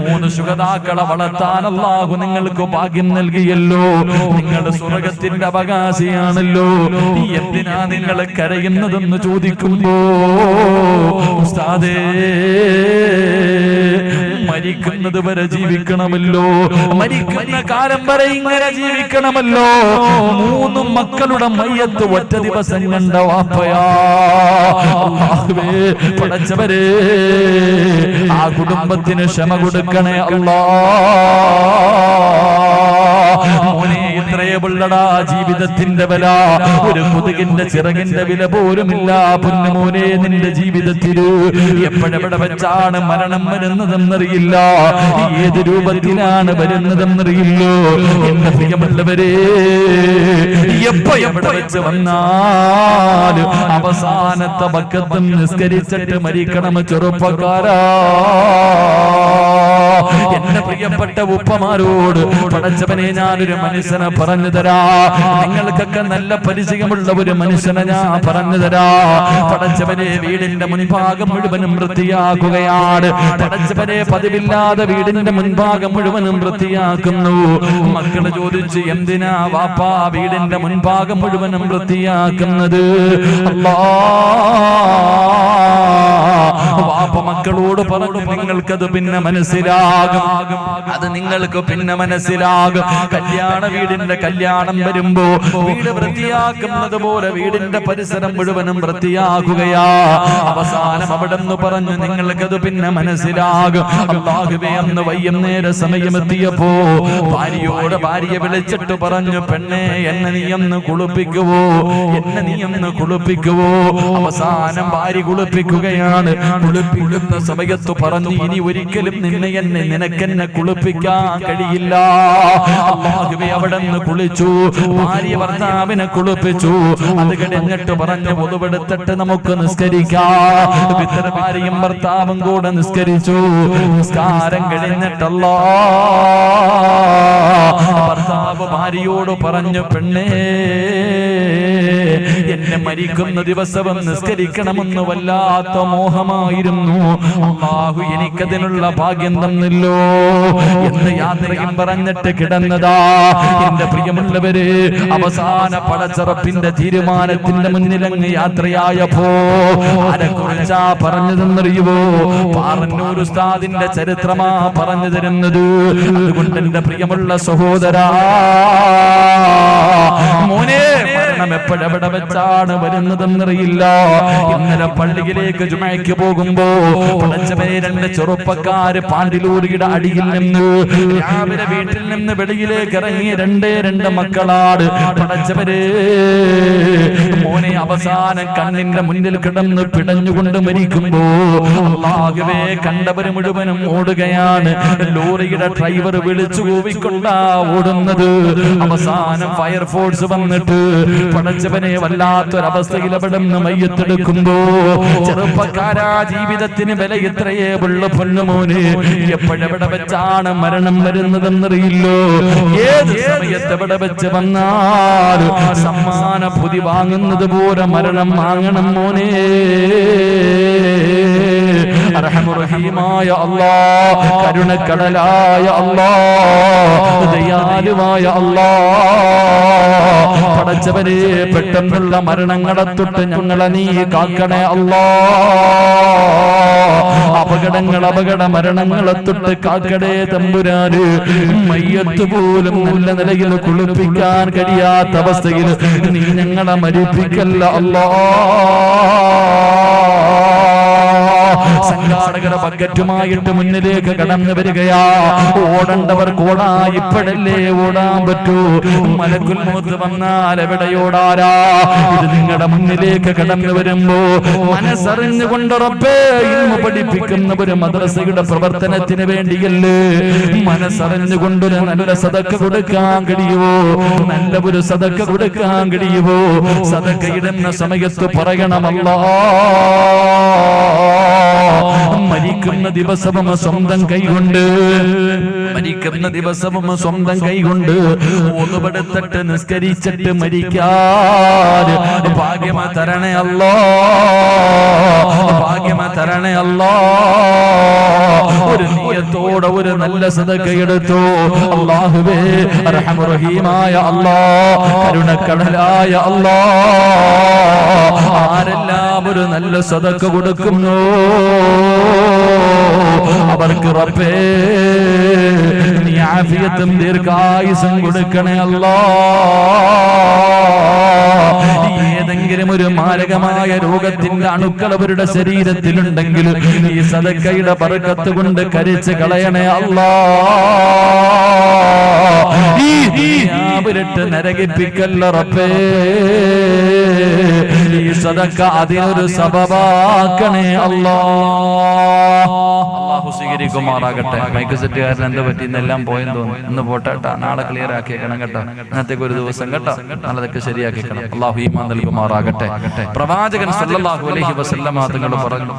3 ശുഹദാക്കളെ വളർത്താൻ അല്ലാഹു നിങ്ങൾക്ക് ഭാഗ്യം നൽകിയല്ലോ. നിങ്ങൾ സ്വർഗത്തിന്റെ അവകാശിയാണല്ലോ. എന്തിനാ നിങ്ങൾ കരയുന്നതെന്ന് ചോദിക്കുമ്പോ, ഉസ്താദേ, മരിക്കുന്നത് വരെ ജീവിക്കണമല്ലോ, മരിക്കുന്ന കാലം വരെ ഇങ്ങനെ ജീവിക്കണമല്ലോ. 3 മക്കളുടെ മയ്യത്ത് ഒറ്റ ദിവസം കണ്ട വാപ്പയാ. അല്ലാഹുവേ, പടച്ചവരേ, ആ കുടുംബത്തിന് ക്ഷമ കൊടുക്കണേ അല്ലാ. മോനെ, ഇത്രയേ ഉള്ളടാ ജീവിതത്തിന്റെ വില. ഒരു കൊതുകിന്റെ ചിറകിന്റെ വില പോലുമില്ല പൊന്നുമോനെ നിന്റെ ജീവിതത്തിൽ. എപ്പോഴെവിടെ വെച്ചാണ് മരണം വരുന്നതെന്നറിയില്ല, ഏത് രൂപത്തിലാണ് വരുന്നതെന്നറിയില്ലോ. എന്റെ പ്രിയമുള്ളവരെ, എപ്പോ എവിടെ വെച്ച് വന്നാലും അവസാനത്തെ വഖത്തും നിസ്കരിച്ചിട്ട് മരിക്കണം ചെറുപ്പക്കാരാ. എന്റെ പ്രിയപ്പെട്ട ഉപ്പമാരോട് പടച്ചവനെ, ഞാനൊരു മനുഷ്യനെ പറഞ്ഞു തരാ. നിങ്ങൾക്കൊക്കെ നല്ല പരിചയമുള്ള ഒരു മനുഷ്യനെ ഞാൻ പറഞ്ഞു തരാ. പടച്ചവനെ, വീടിന്റെ മുൻഭാഗം മുഴുവനും വൃത്തിയാക്കുകയാണ്. പടച്ചവനെ, പതിവില്ലാതെ വീടിന്റെ മുൻഭാഗം മുഴുവനും വൃത്തിയാക്കുന്നു. മക്കള് ചോദിച്ചു, എന്തിനാ വാപ്പാ വീടിന്റെ മുൻഭാഗം മുഴുവനും വൃത്തിയാക്കുന്നത്? അല്ലാ, വാപ്പ മക്കളോട് പറഞ്ഞു, നിങ്ങൾക്കത് പിന്നെ മനസ്സിലാകും, അത് നിങ്ങൾക്ക് പിന്നെ മനസ്സിലാകും. കല്യാണ വീടിന്റെ കല്യാണം വരുമ്പോ വീട് വൃത്തിയാക്കുന്നത് പോലെ വീടിന്റെ പരിസരം മുഴുവനും വൃത്തിയാക്കുകയാ. അവസാനം അവിടെ നിന്ന് പറഞ്ഞു, നിങ്ങൾക്കത് പിന്നെ മനസ്സിലാകും. അല്ലാഹുവേ, അന്ന് വൈകുന്നേരം സമയമെത്തിയപ്പോ ഭാര്യയോട് ഭാര്യ വിളിച്ചിട്ട് പറഞ്ഞു, പെണ്ണെ, എന്നെ നീ ഒന്ന് കുളിപ്പിക്കുവോ, എന്നെ നീ ഒന്ന് കുളിപ്പിക്കുവോ. അവസാനം ഭാര്യ കുളിപ്പിക്കുകയാണ്. കുളിപ്പിക്കുന്ന സമയത്ത് പറഞ്ഞു, ഇനി ഒരിക്കലും നിനക്കെന്നെ കുളിപ്പിക്കാൻ കഴിയില്ല. അല്ലാഹുവേ, അവിടെ നിന്ന് കുളിച്ചു, ഭാര്യ ഭർത്താവിനെ കുളിപ്പിച്ചു. അത് കഴിഞ്ഞിട്ട് പറഞ്ഞു, ഒതുവെടുത്തിട്ട് നമുക്ക് നിസ്കരിക്കാം. ഭാര്യയും ഭർത്താവും കൂടെ നിസ്കരിച്ചു. നിസ്കാരം കഴിഞ്ഞിട്ടല്ല ഭർത്താവ് ഭാര്യയോട് പറഞ്ഞു, പെണ്ണേ, എന്നെ മരിക്കുന്ന ദിവസവും നിസ്കരിക്കണമെന്ന് വല്ലാത്ത മോഹമായിരുന്നു. അല്ലാഹു എനിക്കതിനുള്ള ഭാഗ്യം തന്നല്ലോ എന്ന് യാത്രയും പറഞ്ഞിട്ട് കിടന്നതാ. എന്റെ പ്രിയമുള്ളവര്, അവസാന പടച്ചറപ്പിന്റെ തീരുമാനത്തിന്റെ മുന്നിലങ്ങ് യാത്രയായപ്പോ ആരെക്കുറിച്ചാ പറഞ്ഞതെന്നറിയുവോ? പാറന്നൂർ ഉസ്താദിന്റെ ചരിത്രമാ പറഞ്ഞു തരുന്നത്. അതുകൊണ്ട് എന്റെ പ്രിയമുള്ള സഹോദരാ, മോനെ, മരണം എപ്പോഴെവിടെ വെച്ചാണ് വരുന്നതെന്നറിയില്ല. ഇന്നലെ പള്ളിയിലേക്ക് ജുമയ്ക്ക് പോകുമ്പോ പടച്ചവനെ, 2 ചെറുപ്പക്കാര് പാണ്ടിലൂരിയുടെ അടിയിൽ നിന്ന് രാവിലെ വീട്ടിൽ നിന്ന് വെളിയിലേക്ക് ഇറങ്ങിയ 2 മക്കളാണ്. പടച്ചവരെ, മോനെ, അവസാനം കണ്ണിന്റെ മുന്നിൽ കിടന്ന് പിടഞ്ഞുകൊണ്ട് മരിക്കുമ്പോ അല്ലാഹുവേ, കണ്ടവര് മുഴുവനും ഓടുകയാണ്. ലോറിയുടെ ഡ്രൈവർ വിളിച്ചു കൂവിക്കൊണ്ടാ ഓടുന്നത്. അവസാനം ഫയർഫോഴ്സ് വന്നിട്ട് പടച്ചവനെ വല്ലാത്തൊരവസ്ഥയിൽ അവിടുന്ന് മയ്യത്തെടുക്കുമ്പോ ചെറുപ്പക്കാരാ ജീവിതത്തിന് വില ഇത്രയേ ഉള്ള പൊന്നുമോന് എപ്പോഴെവിടെ വെച്ചാണ് മരണം വരുന്നതെന്നറിയില്ലോ ഏത് സമയത്ത് എവിടെ വെച്ച് വന്നാൽ സമ്മാന പൊതി വാങ്ങുന്നത് പോലെ മരണം വാങ്ങണം മോനെ അർഹമുറഹീമായ അല്ലാഹ് കരുണക്കടലായ അല്ലാഹ് ദയാലുവായ അല്ലാഹ് പടച്ചവനെ പെട്ടെന്നുള്ള മരണങ്ങളെ തൊട്ട് ഞങ്ങളെ നീ കാക്കണേ അല്ലാഹ് അപകട മരണങ്ങളെ തൊട്ട് കാക്കടേ തമ്പുരാന് മയ്യത്ത് പോലും നല്ല നിലയിൽ കുളിപ്പിക്കാൻ കഴിയാത്ത അവസ്ഥയിൽ നീ ഞങ്ങളെ മരിപ്പിക്കല്ല അല്ലാഹ് സംഘാടകരുടെ ബക്കറ്റുമായിട്ട് മുന്നിലേക്ക് കടന്നു വരികയാ ഓടേണ്ടവർക്ക് ഓടാ ഇപ്പോഴല്ലേ ഓടാൻ പറ്റൂ മലക്കുൽ മൗത്ത് വന്നാൽ എവിടെയോടാരാ ഇത് നിങ്ങളുടെ മുന്നിലേക്ക് കടന്നു വരുമ്പോ മനസ്സറിഞ്ഞുകൊണ്ട് റബ്ബേ ഇൽമു പഠിപ്പിക്കുന്ന ഒരു മദ്രസയുടെ പ്രവർത്തനത്തിന് വേണ്ടിയല്ലേ മനസ്സറിഞ്ഞുകൊണ്ടൊരു നല്ല സദക്ക കൊടുക്കാൻ കഴിയുമോ നല്ല ഒരു സദക്ക കൊടുക്കാൻ കഴിയുമോ സദക്ക ഇടുന്ന സമയത്ത് പറയണമല്ലോ മരിക്കുന്ന ദിവസവും സ്വന്തം കൈകൊണ്ട് ഒന്നുപെടുത്തിട്ട് നിസ്കരിച്ചിട്ട് മരിക്കാൻ ഭാഗ്യമ തരണേ അല്ലാഹ് ഭാഗ്യമ തരണേ അല്ലാഹ് ഒരു നിയത്തോടെ ഒരു നല്ല സദഖ എടുത്തു അല്ലാഹുവേ റഹ്മറഹീമായ അല്ലാഹ് കരുണക്കടലായ അല്ലാഹ് ആരെല്ലാം ഒരു നല്ല സദഖ കൊടുക്കുന്നു അവർക്ക് റബ്ബേ നീ ആഫിയത്തും ദീർഘായുസ്സും കൊടുക്കണേ അല്ലാഹ് ഏതെങ്കിലും ഒരു മാരകമായ രോഗത്തിന്റെ അണുക്കൾ അവരുടെ ശരീരത്തിലുണ്ടെങ്കിൽ ഈ സദഖയുടെ ബർക്കത്ത് കൊണ്ട് കരിച്ച് കളയണേ അല്ലാഹ് അവരിട്ട് നരകിപ്പിക്കല്ല റബ്ബേ ഈ സദഖ അതിനൊരു സബബാക്കണേ അല്ലാഹ് അല്ലാഹു സ്വീകരിക്കുമാറാകട്ടെ മൈക്ക് സെറ്റുകാരൻ എന്താ പറ്റിയെന്നെല്ലാം പോയെന്ന് തോന്നുന്നു ഇന്ന് പോട്ടെട്ടാ നാളെ ക്ലിയർ ആക്കിയേക്കണം കേട്ടോ ഇന്നത്തേക്ക് ഒരു ദിവസം കേട്ടോ നാളെതൊക്കെ ശരിയാക്കിക്കണം അല്ലാഹു ഈമാൻ നൽകുമാറാകട്ടെ പ്രവാചകൻ സല്ലല്ലാഹു അലൈഹി വസല്ലമ തങ്ങൾ പറഞ്ഞു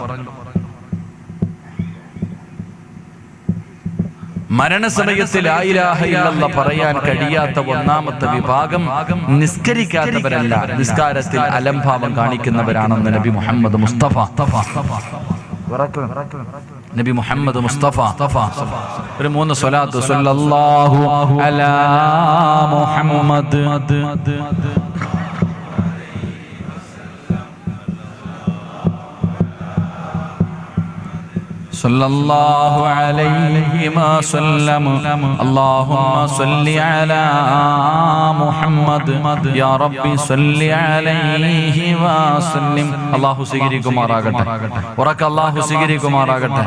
മരണസമയത്ത് ലാ ഇലാഹ ഇല്ലല്ലാഹ് പറയാൻ കഴിയാത്ത ഒന്നാമത്തെ വിഭാഗം നിസ്കരിക്കാത്തവരല്ല നിസ്കാരത്തിൽ അലംഭാവം കാണിക്കുന്നവരാണെന്ന് നബി മുഹമ്മദ് മുസ്തഫ നബി മുഹമ്മദ് മുസ്തഫ ഒരു 3 സ്വലാത്ത് സല്ലല്ലാഹു അലാ മുഹമ്മദ് സല്ലല്ലാഹു അലൈഹി വസല്ലം അല്ലാഹുമ്മ സല്ലി അലാ മുഹമ്മദ് യാ റബ്ബി സല്ലി അലൈഹി വസല്ലം അല്ലാഹു സ്വീകരിക്കുമാറാകട്ടെ ഉറക്കെ അല്ലാഹു സ്വീകരിക്കുമാറാകട്ടെ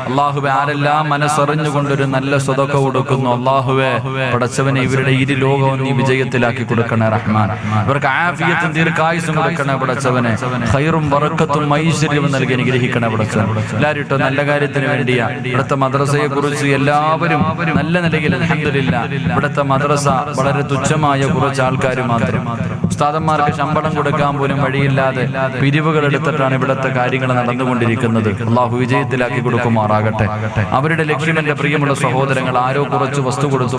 അല്ലാഹുവേ ആരെല്ലാം മനസ്സറിഞ്ഞുകൊണ്ടൊരു നല്ല സദഖ കൊടുക്കുന്നു അല്ലാഹുവേ പടച്ചവനെ ഇവരുടെ ഇരു ലോകവും നീ വിജയത്തിലാക്കി കൊടുക്കണേ റഹ്മാൻ ഇവർക്ക് ആഫിയത്തും ദീർഘായുസ്സും കൊടുക്കണേ പടച്ചവനെ ഖൈറും ബറക്കത്തും ഐശ്വര്യവും നൽകി അനുഗ്രഹിക്കണേ പടച്ചവൻ എല്ലാവരും നല്ല കാര്യത്തിന് വേണ്ടിയാ ഇവിടുത്തെ മദ്രസയെ കുറിച്ച് എല്ലാവരും നല്ല നിലയിൽ അൽഹംദുലില്ലാഹ് ഇവിടുത്തെ മദ്രസ വളരെ തുച്ഛമായ കുറച്ച് ആൾക്കാർ മാത്രം ഉസ്താദന്മാർക്ക് ശമ്പളം കൊടുക്കാൻ പോലും വഴിയില്ലാതെ പിരിവുകൾ എടുത്തിട്ടാണ് ഇവിടുത്തെ കാര്യങ്ങൾ നടന്നുകൊണ്ടിരിക്കുന്നത് അല്ലാഹു വിജയത്തിലാക്കി കൊടുക്കുമാറാകട്ടെ അവരുടെ ലക്ഷ്യം എന്റെ പ്രിയമുള്ള സഹോദരങ്ങൾ ആരോ കുറച്ച് വസ്തു കൊടുത്തു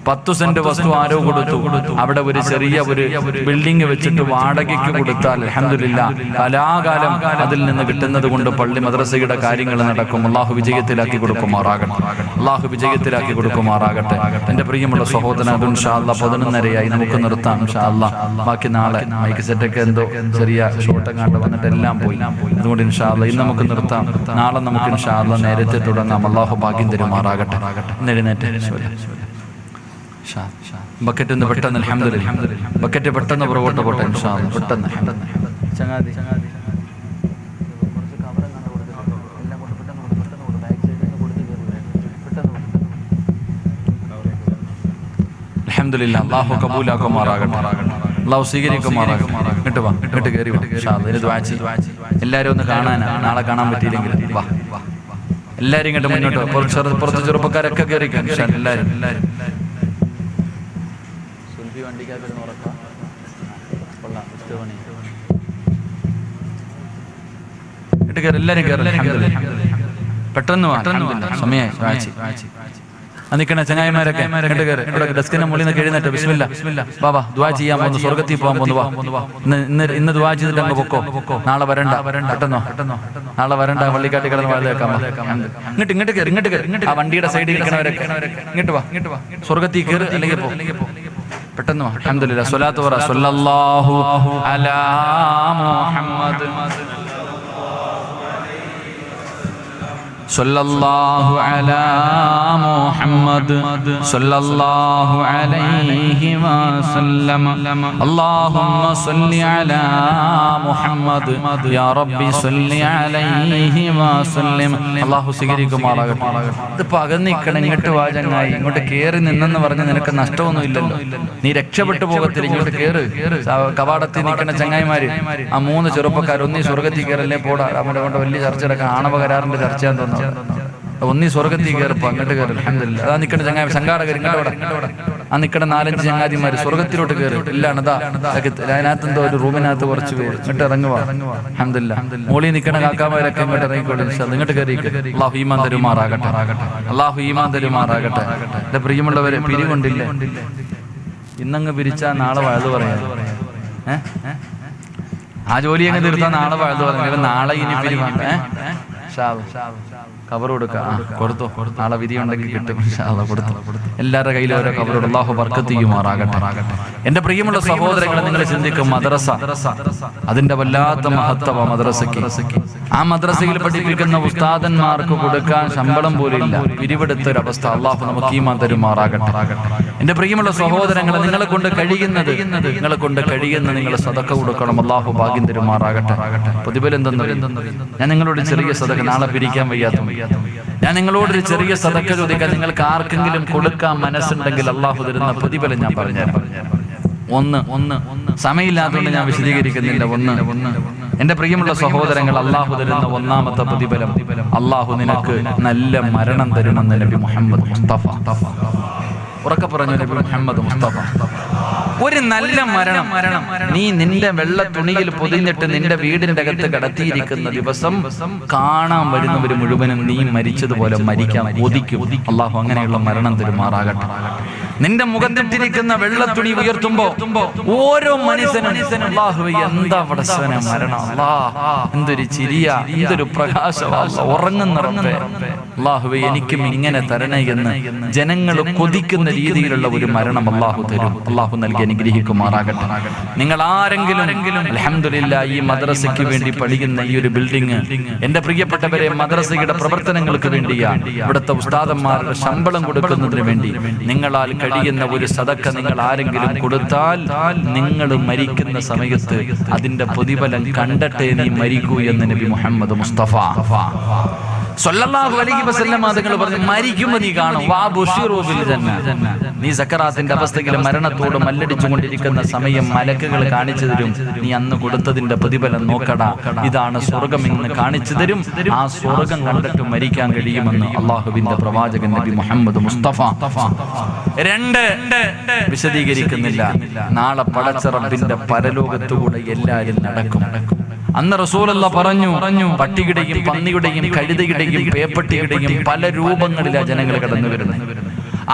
10 സെന്റ് വസ്തു ആരോ കൊടുത്തു അവിടെ ഒരു ചെറിയ ഒരു ബിൽഡിംഗ് വെച്ചിട്ട് വാടകയ്ക്ക് കൊടുത്താൽ അൽഹംദുലില്ലാഹ് കലാകാലം അതിൽ നിന്ന് കിട്ടുന്നത് കൊണ്ട് പള്ളി മദ്രസയുടെ കാര്യങ്ങൾ നടക്കും അല്ലാഹു വിജയത്തിലാക്കി കൊടുക്കുമാറാകട്ടെ അല്ലാഹു വിജയത്തിലാക്കി കൊടുക്കുമാറാകട്ടെ എന്റെ പ്രിയമുള്ള സഹോദരൻ അത് ഇൻഷാ അല്ലാഹ് 11:30 നമുക്ക് നിർത്താം ഇൻഷാ അല്ലാഹ് ബാക്കി നാളെ മൈക്ക് സെറ്റൊക്കെ എന്തോ ചെറിയ ഷോട്ടങ്ങാണ്ട് വന്നിട്ട് എല്ലാം പോയി അതുകൊണ്ട് ഇൻഷാ അല്ലാഹ് ഇന്ന് നമുക്ക് നിർത്താം നാളെ നമുക്ക് ഇൻഷാ അല്ലാഹ് നേരത്തെ തുടങ്ങാം അല്ലാഹു ഭാഗ്യം തരുമാറാകട്ടെ എഴുന്നേറ്റ് ബക്കറ്റ് ഒന്ന് പെട്ടെന്ന് അൽഹംദുലില്ലാഹ് ബക്കറ്റ് പെട്ടെന്ന് പുറകോട്ട് പോട്ടെ ഇൻഷാ അല്ലാഹ് പെട്ടെന്ന് ചങ്ങാതി അൽഹംദുലില്ലാഹ് അല്ലാഹു കബൂലാക്കുമാറാകട്ടെ അല്ലാഹു സ്വീകരിക്കുമാറാകട്ടെ ഇങ്ങോട്ട് കയറി ഇൻഷാ അല്ലാഹ് ഇനി ദുആ ചെയ്യ് എല്ലാവരും ഒന്ന് കാണാനാ നാളെ കാണാൻ പറ്റിയില്ലെങ്കിൽ വാ എല്ലാവരും ഇങ്ങോട്ട് മുന്നോട്ട് കുറച്ച് ചെറുപ്പക്കാരൊക്കെ കയറി എല്ലാവരും വണ്ടിക്കകത്ത് ഉറക്കാം എല്ലാരും പെട്ടെന്ന് സമയമായി നിൽക്കണ ചങ്ങായിമാരൊക്കെ ഇവിടെ ഡെസ്കിന്റെ മുകളിൽ നിന്ന് എഴുന്നേറ്റ് ബിസ്മില്ലാ ബാബാ ദുആ ചെയ്യാൻ പോകുന്നു, സ്വർഗത്തിൽ പോകാൻ പോകുന്നു, വാ ഇന്ന് ദുആ ചെയ്തിട്ട് അങ്ങ് പൊക്കോ, നാളെ വരണ്ട, പെട്ടെന്നോ നാളെ വരണ്ട, പള്ളിക്കാട്ടി കിടന്ന് വാഴേക്കാം, ഇങ്ങോട്ട് കയറി ആ വണ്ടിയുടെ സൈഡിൽ ഇരിക്കണവരൊക്കെ ഇങ്ങോട്ട് വാ, സ്വർഗത്തിൽ കയറി അല്ലെങ്കിൽ പോ, പെട്ടെന്ന് വാ. അൽഹംദുലില്ലാഹ്, സ്വലാത്ത് പറ, സ്വല്ലല്ലാഹു അലാ മുഹമ്മദ് സല്ലല്ലാഹു അലാ മുഹമ്മദ് സല്ലല്ലാഹു അലൈഹി വസല്ലം. അല്ലാഹുമ്മ സ്വല്ലി അലാ മുഹമ്മദ് യാ റബ്ബി സ്വല്ലി അലൈഹി വസല്ലം. അല്ലാഹു സ്വീകരിക്കുമാറാകട്ടെ. ഇതിപ്പോ അകന്നിക്കണം, ഇങ്ങോട്ട് വാ ചങ്ങായി, ഇങ്ങോട്ട് കേറി നിന്നെന്ന് പറഞ്ഞ് നിനക്ക് നഷ്ടമൊന്നും ഇല്ലല്ലോ, നീ രക്ഷപ്പെട്ടു പോകത്തില്ല, ഇങ്ങോട്ട് കേറ്. കവാടത്തിൽ നിൽക്കുന്ന ചങ്ങായിമാര് ആ 3 ചെറുപ്പക്കാർ ഒന്നീ സ്വർഗത്തിൽ കയറല്ലേ പോടാ, അവരുടെ കൊണ്ട് വലിയ ചർച്ചയൊക്കെ ആണവ കരാറിന്റെ ചർച്ചയാന്ന് തോന്നുന്നു. ഒന്നീ സ്വർഗത്തിൽ കയറിപ്പോ അങ്ങോട്ട് കയറി. അൽഹംദുലില്ലാഹ്, അതാ നിൽക്കണ ചങ്ങായി സംഘാടകർ ഇങ്ങോട്ട് ആ നിൽക്കണ 4-5 ചങ്ങാതിമാര് സ്വർഗത്തിലോട്ട് കയറി. ഇല്ലാണ് അതിനകത്ത് എന്തോ ഒരു റൂമിനകത്ത് കുറച്ച് പേര് ഇങ്ങോട്ട് ഇറങ്ങുവാ. അൽഹംദുലില്ലാഹ്, മോളിൽ നിൽക്കണ കാക്കാമാരൊക്കെ ഇങ്ങോട്ട് ഇറങ്ങിക്കോട്ടെ, ഇങ്ങോട്ട് കയറി. അല്ലാഹു ഈമാൻ തരുമാറാകട്ടെ, അല്ലാഹു ഈമാൻ തരുമാറാകട്ടെ. എന്റെ പ്രിയമുള്ളവരെ, പിരിവുണ്ടില്ലേ? ഇന്നങ്ങ് പിരിച്ചാ നാളെ വഴുതു പറയാം. ആ ജോലി അങ്ങ് തീർത്താൽ നാളെ വഴുതു പറഞ്ഞു. നാളെ ഇനി പിരിവാണ്ട കവർ കൊടുക്ക, കൊടുത്തു, നാളെ വിധി ഉണ്ടെങ്കിൽ കിട്ടും. കൊടുത്തു, എല്ലാവരുടെ കയ്യിലും ഓരോ കവറോട്. അല്ലാഹു ബർക്കത്ത് ചെയ്യുമാറാകട്ടെ. എന്റെ പ്രിയമുള്ള സഹോദരങ്ങളെ, നിങ്ങൾ ചിന്തിക്കും, മദ്രസ അതിന്റെ വല്ലാത്ത മഹത്വ മദ്രസയ്ക്ക്. ആ മദ്രസയിൽ പഠിപ്പിക്കുന്ന ഉസ്താദന്മാർക്ക് കൊടുക്കാൻ ശമ്പളം പോലും ഇല്ല, പിരിവെടുത്തൊരവസ്ഥ. അല്ലാഹു നമുക്ക് ഈമാൻ തരുമാറാകട്ടെ. എന്റെ പ്രിയമുള്ള സഹോദരങ്ങളെ, നിങ്ങളെ കൊണ്ട് കഴിയുന്നത് നിങ്ങൾ സദഖ കൊടുക്കണം. അല്ലാഹു ഭാഗ്യം തരുമാറാകട്ടെ. പ്രതിഫലം എന്തെന്ന് ഞാൻ നിങ്ങളോട് ചെറിയ സദഖ, നാളെ പിരിക്കാൻ വയ്യാത്ത, ഞാൻ നിങ്ങളോടൊരു ചെറിയ സദഖ ചോദിക്കാൻ, നിങ്ങൾക്ക് ആർക്കെങ്കിലും കൊടുക്കാൻ മനസ്സുണ്ടെങ്കിൽ അല്ലാഹു തരുന്ന പ്രതിഫലം ഞാൻ പറഞ്ഞുതരാം. ഒന്ന് സമയമില്ലാത്തതുകൊണ്ട് ഞാൻ വിശദീകരിക്കുന്നില്ല. ഒന്ന് എന്റെ പ്രിയമുള്ള സഹോദരങ്ങൾ, അല്ലാഹു തരുന്ന ഒന്നാമത്തെ പ്രതിഫലം, അല്ലാഹു നിനക്ക് നല്ല മരണം തരുമെന്ന് നബി മുഹമ്മദ് മുസ്തഫ ഉറക്കെ പറഞ്ഞു. നബി മുഹമ്മദ് മുസ്തഫ ഒരു നല്ല മരണം നീ നിന്റെ വെള്ള തുണിയിൽ പൊതിഞ്ഞിട്ട് നിന്റെ വീടിന്റെ അകത്ത് കടത്തിയിരിക്കുന്ന ദിവസം കാണാൻ വരുന്നവര് മുഴുവനും നീ മരിച്ചതുപോലെ മരിക്കാൻ ഒതിക്കും. അല്ലാഹു അങ്ങനെയുള്ള മരണം തരുമാറാകട്ടെ. നിന്റെ മുഖത്തിട്ടിരിക്കുന്ന വെള്ളത്തുണി ഉയർത്തുമ്പോ ഓരോ മനുഷ്യനും അല്ലാഹുവേ എന്താ പടച്ചവന മരണം, എന്തൊരു ചിരിയ, എന്തൊരു പ്രകാശം, ഉറങ്ങുന്ന റബ്ബേ, അല്ലാഹുവേ എനിക്കും ഇങ്ങനെ തരണേ എന്ന് ജനങ്ങൾ കൊതിക്കുന്ന രീതിയിലുള്ള ഒരു മരണം അല്ലാഹു തരും. അല്ലാഹു നൽകി അനുഗ്രഹിക്കുമാറാകട്ടെ. നിങ്ങൾ ആരെങ്കിലും അൽഹംദുലില്ലാഹ് ഈ മദ്രസയ്ക്ക് വേണ്ടി പഠിക്കുന്ന ഈ ഒരു ബിൽഡിംഗ്, എന്റെ പ്രിയപ്പെട്ടവരെ, മദ്രസയുടെ പ്രവർത്തനങ്ങൾക്ക് വേണ്ടിയാണ്, ഇവിടുത്തെ ഉസ്താദന്മാരുടെ ശമ്പളം കൊടുക്കുന്നതിന് വേണ്ടി നിങ്ങളാൽ കഴിയുന്ന ഒരു സദഖ നിങ്ങൾ ആരെങ്കിലും കൊടുത്താൽ, നിങ്ങൾ മരിക്കുന്ന സമയത്ത് അതിന്റെ പ്രതിഫലം കണ്ടിട്ടേ നീ മരിക്കൂ എന്ന് നബി മുഹമ്മദ് മുസ്തഫ സ്വല്ലല്ലാഹു അലൈഹി വസല്ലം തങ്ങൾ പറഞ്ഞു, മരിക്കുമ്പോൾ നീ കാണും, വാ ബുശിറു ബിൽ ജന്ന. നീ സക്കറാത്തിന്റെ അവസ്ഥയിൽ മരണത്തോട് മല്ലടിച്ചുകൊണ്ടിരിക്കുന്ന സമയം മലക്കുകൾ കാണിച്ചു തരും, നീ അന്ന് കൊടുത്തതിന്റെ പ്രതിഫലം നോക്കടാ, ഇതാണ് സ്വർഗം എന്ന് കാണിച്ചു തരും. ആ സ്വർഗം കണ്ടിട്ട് മരിക്കാൻ കഴിയുമെന്ന് അള്ളാഹുവിന്റെ പ്രവാചകൻ നബി മുഹമ്മദ് മുസ്തഫ. 2 വിശദീകരിക്കുന്നില്ല, നാളെ പടച്ച റബ്ബിന്റെ പരലോകത്തുകൂടെ എല്ലാവരും നടക്കും. അന്ന് റസൂലല്ലാഹ് പറഞ്ഞു, പട്ടിയുടെയും പന്നിയുടെയും കഴുതയുടെയും പേപ്പട്ടിയുടെയും പല രൂപങ്ങളിലാ ജനങ്ങൾ കടന്നു വരുന്നത്.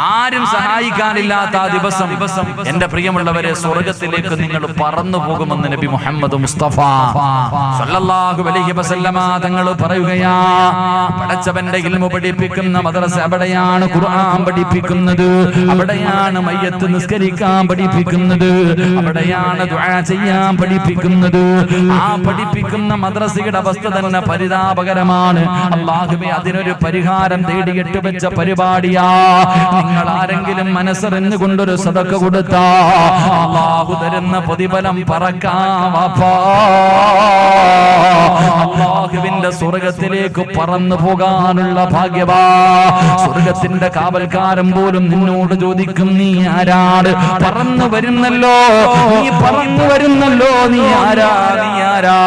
ആരും സഹായിക്കാനില്ലാത്ത ആ ദിവസം എന്റെ പ്രിയമുള്ളവരെ, സ്വർഗത്തിലേക്ക് നിങ്ങൾ പറന്നു പോകുമെന്ന് നബി മുഹമ്മദ് മുസ്തഫ സല്ലല്ലാഹു അലൈഹി വസല്ലമ തങ്ങൾ പറയുകയാ. പടച്ചവന്റെ ഇൽമു പഠിപ്പിക്കുന്ന മദ്രസ അവിടെയാണ്, ഖുർആൻ പഠിപ്പിക്കുന്നത് അവിടെയാണ്, മയ്യത്ത് നിസ്കരിക്കാൻ പഠിപ്പിക്കുന്നത് അവിടെയാണ്, ദുആ ചെയ്യാൻ പഠിപ്പിക്കുന്നത്. ആ പഠിപ്പിക്കുന്ന മദ്രസയുടെ അവസ്ഥ തന്നെ പരിതാപകരമാണ്. അല്ലാഹുവേ, അതിനൊരു പരിഹാരം തേടിയിട്ട് വെച്ച പരിപാടിയാ. നിങ്ങൾ ആരെങ്കിലും മനസ്സറിഞ്ഞു കൊണ്ടൊരു സദഖ കൊടുത്താ അല്ലാഹു തരുന്ന പ്രതിഫലം പറക്കാം. അല്ലാഹുവിന്റെ സ്വർഗത്തിലേക്ക് പറന്നു പോകാനുള്ള ഭാഗ്യവാ. സ്വർഗത്തിന്റെ കാവൽക്കാരൻ പോലും നിന്നോട് ചോദിക്കും, നീ ആരാണ്? പറന്നു വരുന്നല്ലോ, നീ പറന്നു വരുന്നല്ലോ, നീ ആരാ?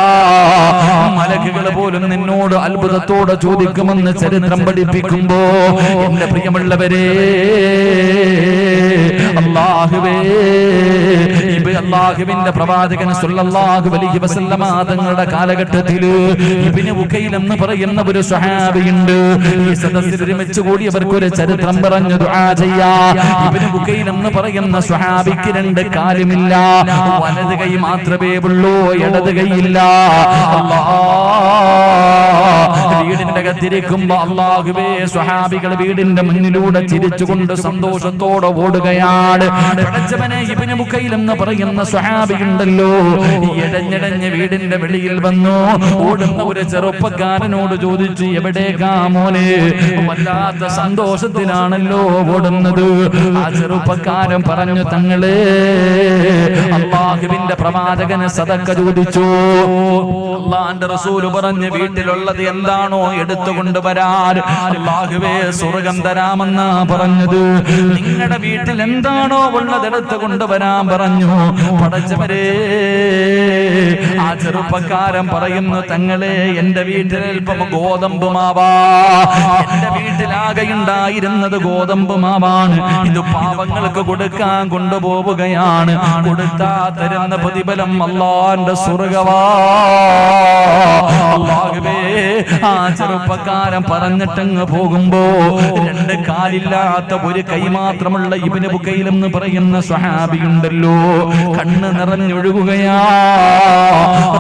മലക്കുകൾ പോലും നിന്നോട് എന്നോട് അത്ഭുതത്തോടെ ചോദിക്കുമെന്ന് ചരിത്രം പഠിപ്പിക്കുമ്പോ എന്റെ പ്രിയമുള്ളവരെ, അല്ലാഹുവിന്റെ പ്രവാചകൻ സല്ലല്ലാഹു അലൈഹി വസല്ലമ തങ്ങളുടെ കാലഘട്ടത്തിൽ ഇബ്നു ഉഖൈൽ എന്ന് പറയുന്ന ഒരു സ്വഹാബിയുണ്ട്. ഈ സദസ്സിൽ ഒരുമിച്ച് കൂടിയവർക്ക് ഒരു ചരിത്രം പറഞ്ഞു ദുആ ചെയ്യാ. ഇബ്നു ഉഖൈൽ എന്ന് പറയുന്ന സ്വഹാബിക്ക് രണ്ട് കാലുമില്ല, വലത് കൈ മാത്രമേ ഉള്ളൂ, ഇടത് കൈയില്ല. വീടിന്റെ അകത്തിരിക്കുമ്പോ അല്ലാഹുവേ, സ്വഹാബികൾ വീടിന്റെ മുന്നിലൂടെ ചിരിച്ചുകൊണ്ട് സന്തോഷത്തോടെ ഓടുകയാണ്. ഇബ്നു ഉഖൈൽ എന്ന് പറയുന്ന സ്വഹാബിയുണ്ടല്ലോ, ഇടഞ്ഞിടഞ്ഞ് വീടിന്റെ വെളിയിൽ വന്നു. ഓടുന്ന ഒരു ചെറുപ്പക്കാരനോട് ചോദിച്ചു, എവിടേക്കാ മോനെ? വല്ലാത്ത സന്തോഷത്തിലാണല്ലോ ഓടുന്നത്. ആ ചെറുപ്പക്കാരൻ പറഞ്ഞു, തങ്ങളെ, അല്ലാഹുവിന്റെ പ്രവാചകന് സദക്ക ചോദിച്ചു. അല്ലാഹുവിന്റെ റസൂൽ പറഞ്ഞു, വീട്ടിലുള്ളത് എന്താണോ എടുത്തുകൊണ്ട് വരാൻ. അല്ലാഹുവേ, സ്വർഗ്ഗം തരാമെന്നാ പറഞ്ഞത്. നിങ്ങളുടെ വീട്ടിൽ എന്താണോ ഉള്ളത് എടുത്തുകൊണ്ട് വരാൻ പറഞ്ഞു. പടച്ചവരെ, ആ ചെറുപ്പക്കാരൻ പറയുന്നു, തങ്ങളെ, എന്റെ വീട്ടിൽ അല്പം ഗോതമ്പ് മാവാ. എന്റെ വീട്ടിലാകെ ഉണ്ടായിരുന്നത് ഗോതമ്പ് മാവാണ്. ഇത് പാവങ്ങൾക്ക് കൊടുക്കാൻ കൊണ്ടുപോവുകയാണ്. കൊടുത്താ തരുന്ന പ്രതിഫലം അല്ലാഹുവിന്റെ സ്വർഗ്ഗവാ. അല്ലാഹുവേ, ആ ചെറുപ്പക്കാരൻ പറഞ്ഞിട്ടങ്ങ് പോകുമ്പോ രണ്ട് കാലില്ലാത്ത ഒരു കൈ മാത്രമുള്ള ഇബ്നു ഉഖൈൽ എന്ന് പറയുന്ന സ്വഹാബിയുണ്ടല്ലോ, കണ്ണ് നിറഞ്ഞൊഴുകുകയാ.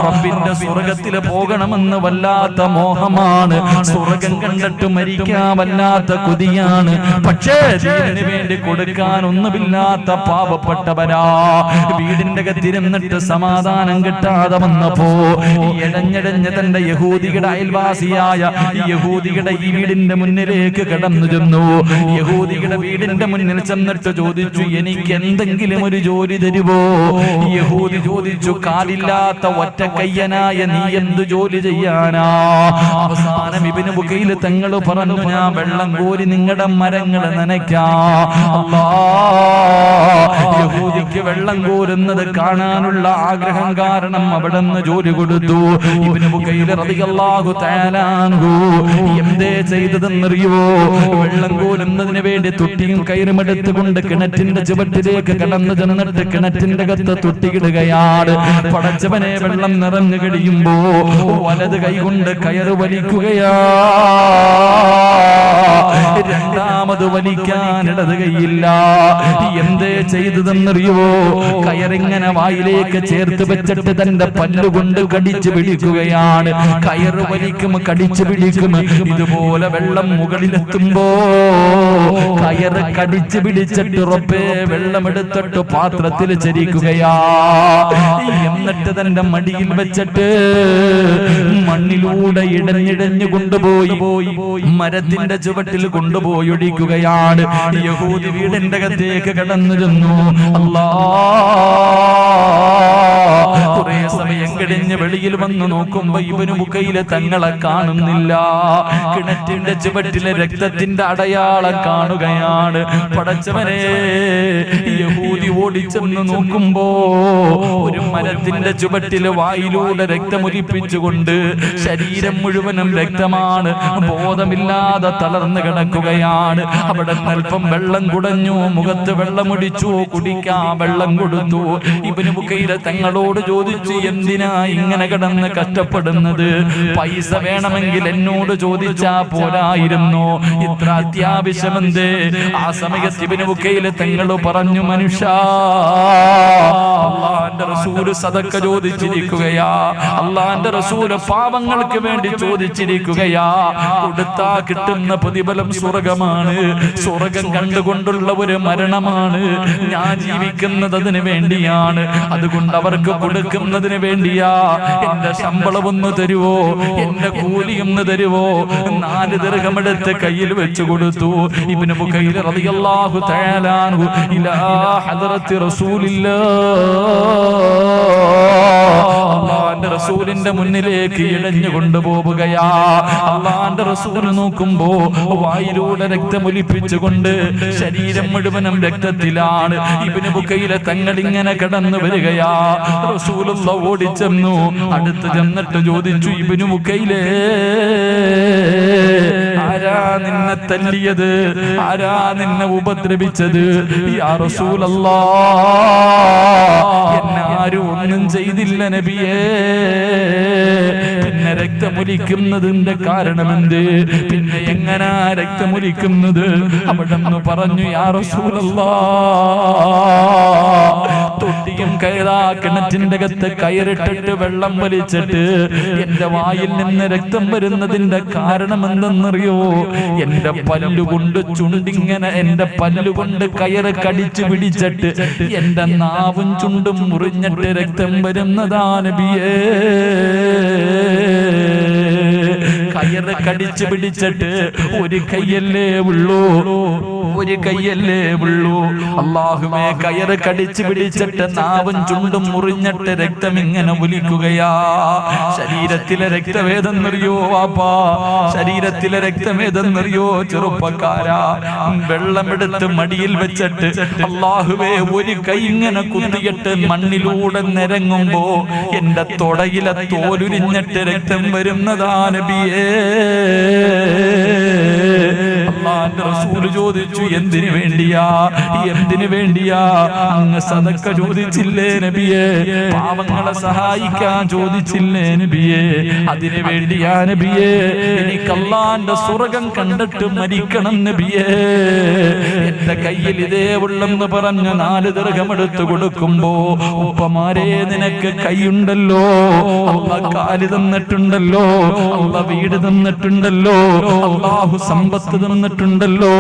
റബ്ബിന്റെ സ്വർഗ്ഗത്തിൽ പോകണമെന്ന് വല്ലാത്ത മോഹമാണ്. സ്വർഗ്ഗം കണ്ടിട്ട് മരിക്കാൻ വല്ലാത്ത കൊതിയാണ്. പക്ഷേ ദീനിന് വേണ്ടി കൊടുക്കാൻ ഒന്നുമില്ലാത്ത പാവപ്പെട്ടവരാ. വീടിന്റെ അകത്തിരുന്നിട്ട് സമാധാനം കിട്ടാതെ വന്നപ്പോ ഇടഞ്ഞിടഞ്ഞ് തന്റെ യഹൂദിയുടെ അയൽവാസിയായ യഹൂദിയുടെ ഈ വീടിന്റെ മുന്നിലേക്ക് കടന്നു ചെന്നു. യഹൂദിയുടെ വീടിന്റെ മുന്നിൽ ചെന്നിട്ട് ചോദിച്ചു, എനിക്ക് എന്തെങ്കിലും ഒരു ജോലി തരുവോ? യഹൂദി ചോദിച്ചു, കാലില്ലാത്ത ഒറ്റ കയ്യനായ നീ എന്ത് ജോലി ചെയ്യാനാ? അവസാനം ഇബ്നു ഉഖൈൽ തങ്ങൾ പറഞ്ഞു, ഞാൻ വെള്ളം കോരി നിങ്ങളുടെ മരങ്ങൾ നനയ്ക്കാം. യഹൂദിക്ക് വെള്ളം കോരുന്നത് കാണാനുള്ള ആഗ്രഹം കാരണം അവിടെ നിന്ന് ജോലി കൊടുത്തു. ഇബ്നു ഉഖൈൽ റളിയല്ലാഹു തആല അൻഹു എന്തേ ചെയ്തതെന്നറിയോ? വെള്ളം കോരുന്നതിന് വേണ്ടി തൊട്ടിയും കയറും എടുത്തുകൊണ്ട് കിണറ്റിന്റെ ചുവട്ടിലേക്ക് കടന്നു ചെന്നിട്ട് കിണറ്റിന്റെ അകത്ത് തൊട്ടിയിടുകയാണ്. പടച്ചവനെ, വെള്ളം നിറഞ്ഞു കഴിയുമ്പോ വലത് കൈകൊണ്ട് കയറ് വലിക്കുകയാ. രണ്ടാമത് വലിക്കാൻ ഇടത് കൈയില്ല. എന്തേ ചെയ്തതെന്നറിയോ? കയറിങ്ങനെ വായിലേക്ക് ചേർത്ത് വെച്ചിട്ട് തന്റെ പല്ലുകൊണ്ട് കടിച്ചു പിടിക്കുകയാണ്. കയറ് വലിക്കും, കടിച്ചു പിടിക്കും. ഇതുപോലെ വെള്ളം മുകളിലെത്തുമ്പോ കയറ് കടിച്ചു പിടിച്ചിട്ട് റബ്ബേ, വെള്ളമെടുത്തിട്ട് പാത്രത്തിൽ ചരിക്കുകയാ. എന്നിട്ട് തന്റെ മടിയിൽ വെച്ചിട്ട് മണ്ണിലൂടെ ഇടഞ്ഞിടഞ്ഞു കൊണ്ടുപോയി മരത്തിന്റെ ചുവട്ടിൽ കൊണ്ടുപോയി ഒഴിക്കുകയാണ്. യഹൂദി വീടിന്റെ അകത്തേക്ക് കടന്നു ചെന്നു. കുറെ സമയം കഴിഞ്ഞ് വെളിയിൽ വന്ന് നോക്കുമ്പോ ഇബ്നു ഉഖൈൽ തങ്ങളെ കാണുന്നില്ല. കിണറ്റിന്റെ ചുവട്ടിലെ രക്തത്തിന്റെ അടയാളം കാണുകയാണ്. പടച്ചവനെ, യഹൂദി ഓടിച്ചെന്ന് നോക്കുമ്പോ ഒരു മരത്തിന്റെ ചുവട്ടില് വായിലൂടെ രക്തമൊലിപ്പിച്ചുകൊണ്ട് ശരീരം മുഴുവനും രക്തമാണ്. ബോധമില്ലാതെ തളർന്നു കിടക്കുകയാണ്. അവിടെ അല്പം വെള്ളം കുടഞ്ഞു, മുഖത്ത് വെള്ളമൊടിച്ചു, കുടിക്കാൻ വെള്ളം കൊടുത്തു. ഇബ്നു ഉഖൈൽ തങ്ങളോട് ചോദിച്ചു, എന്തിനാ ഇങ്ങനെ കിടന്ന് കഷ്ടപ്പെടുന്നത്? പൈസ വേണമെങ്കിൽ എന്നോട് ചോദിച്ചാ പോരായിരുന്നു, ഇത്ര അത്യാവശ്യമെന്തേ? ആ സമയത്ത് ഇബ്നു ഉഖൈൽ തങ്ങൾ പറഞ്ഞു, മനുഷ്യ, അല്ലാഹുവിന്റെ റസൂൽ സദക്ക ചോദിച്ചിരിക്കുകയാ. അല്ലാഹുവിന്റെ റസൂൽ പാവങ്ങൾക്ക് വേണ്ടി ചോദിച്ചിരിക്കുകയാ. കൊടുത്താ കിട്ടുന്ന പ്രതിഫലം സ്വർഗ്ഗമാണ്. സ്വർഗ്ഗം കണ്ടുകൊണ്ടുള്ള ഒരു മരണമാണ്. ഞാൻ ജീവിക്കുന്നത് അതിന് വേണ്ടിയാണ്. അതുകൊണ്ട് അവർക്ക് കൊടുക്കുന്നതിന് വേണ്ടിയാ. എന്റെ ശമ്പളം ഒന്ന് തരുവോ? എന്റെ കൂലി ഒന്ന് തരുവോ? 4 ദിർഹം എടുത്ത് കയ്യിൽ വെച്ചു കൊടുത്തു. ഇബ്നു ഉഖൈൽ റളിയല്ലാഹു തആല അൻഹു ഇലാ ഹദ്റത്തി അല്ലാഹുവിന്റെ റസൂലിന്റെ മുന്നിലേക്ക് ഇഴഞ്ഞു കൊണ്ടുപോവുകയാ. അല്ലാഹുവിന്റെ റസൂൽ നോക്കുമ്പോ വായിലൂടെ രക്തമൊലിപ്പിച്ചുകൊണ്ട് ശരീരം മുഴുവനും രക്തത്തിലാണ്. ഇബ്നു ഉഖൈൽ തങ്ങൾ ഇങ്ങനെ കടന്നു വരികയാ. റസൂലുള്ളാഹി ഓടിച്ചെന്നു. അടുത്ത് ചെന്നിട്ട് ചോദിച്ചു, ഇബ്നു ഉഖൈലേ, ആരാ നിന്നെ തല്ലിയത്? ആരാ നിന്നെ ഉപദ്രവിച്ചത്? യാ റസൂലല്ലാഹ്, എന്നെ ആരും ഒന്നും ചെയ്തില്ല നബിയേ. പിന്നെ രക്തമൊലിക്കുന്നതിന്റെ കാരണമെന്ത്? പിന്നെ എങ്ങനാ രക്തമൊലിക്കുന്നത്? അവിടെന്ന് പറഞ്ഞു, യാ റസൂലല്ലാഹ്, തൊട്ടിയും കയറാ കിണറ്റിന്റെ അകത്ത് കയറിട്ടിട്ട് വെള്ളം വലിച്ചിട്ട് എന്റെ വായിൽ നിന്ന് രക്തം വരുന്നതിന്റെ കാരണം എന്തെന്നറിയോ? എന്റെ പല്ലുകൊണ്ട് ചുണ്ടിങ്ങനെ, എന്റെ പല്ലുകൊണ്ട് കയറ് കടിച്ചു പിടിച്ചിട്ട് എന്റെ നാവും ചുണ്ടും മുറിഞ്ഞിട്ട് രക്തം വരുന്നതാ നബിയേ. കയറ് കടിച്ചു പിടിച്ചിട്ട് ഒരു കൈയല്ലേ ഉള്ളൂ, ഒരു കൈയല്ലേ ഉള്ളൂ. അല്ലാഹുവേ, കയറ് കടിച്ചു പിടിച്ചിട്ട് നാവും ചുണ്ടും മുറിഞ്ഞിട്ട് രക്തം ഇങ്ങനെ ഒലിക്കുകയാ. ശരീരത്തിലെ രക്തവേദെന്നറിയോ വാപ്പാ? ശരീരത്തിലെ രക്തവേദെന്നറിയോ ചെറുപ്പക്കാരാ? വെള്ളമെടുത്ത് മടിയിൽ വെച്ചിട്ട് അല്ലാഹുവേ ഒരു കൈ ഇങ്ങനെ കുത്തിയിട്ട് മണ്ണിലൂടെ നിരങ്ങുമ്പോ എന്റെ തൊടയിലെ തോലുരിഞ്ഞിട്ട് രക്തം വരുന്നതാ നബിയേ. അല്ലാഹുവിന്റെ റസൂൽ ചോദിച്ചു, എന്തിനു വേണ്ടിയാ? എന്തിനു വേണ്ടിയാ? അങ്ങ് സദക്ക ചോദിച്ചില്ലേ നബിയേ? പാവങ്ങളെ സഹായിക്കാൻ ചോദിച്ചില്ലേ നബിയേ? അതിനു വേണ്ടിയാ നബിയേ. എനിക്ക് അല്ലാഹുവിന്റെ സ്വർഗ്ഗം കണ്ടിട്ട് മരിക്കണം നബിയേ. എന്റെ കയ്യിൽ ഇതേ ഉള്ളെന്ന് പറഞ്ഞ് 4 ദിർഹം എടുത്തു കൊടുക്കുമ്പോ, ഉപ്പമാരെ നിനക്ക് കൈയുണ്ടല്ലോ, അല്ലാഹ് കാല് തന്നിട്ടുണ്ടല്ലോ, അല്ലാഹ് വീട് തന്നിട്ടുണ്ടല്ലോ, അല്ലാഹു സമ്പത്ത് തന്നിട്ടുണ്ടല്ലോ,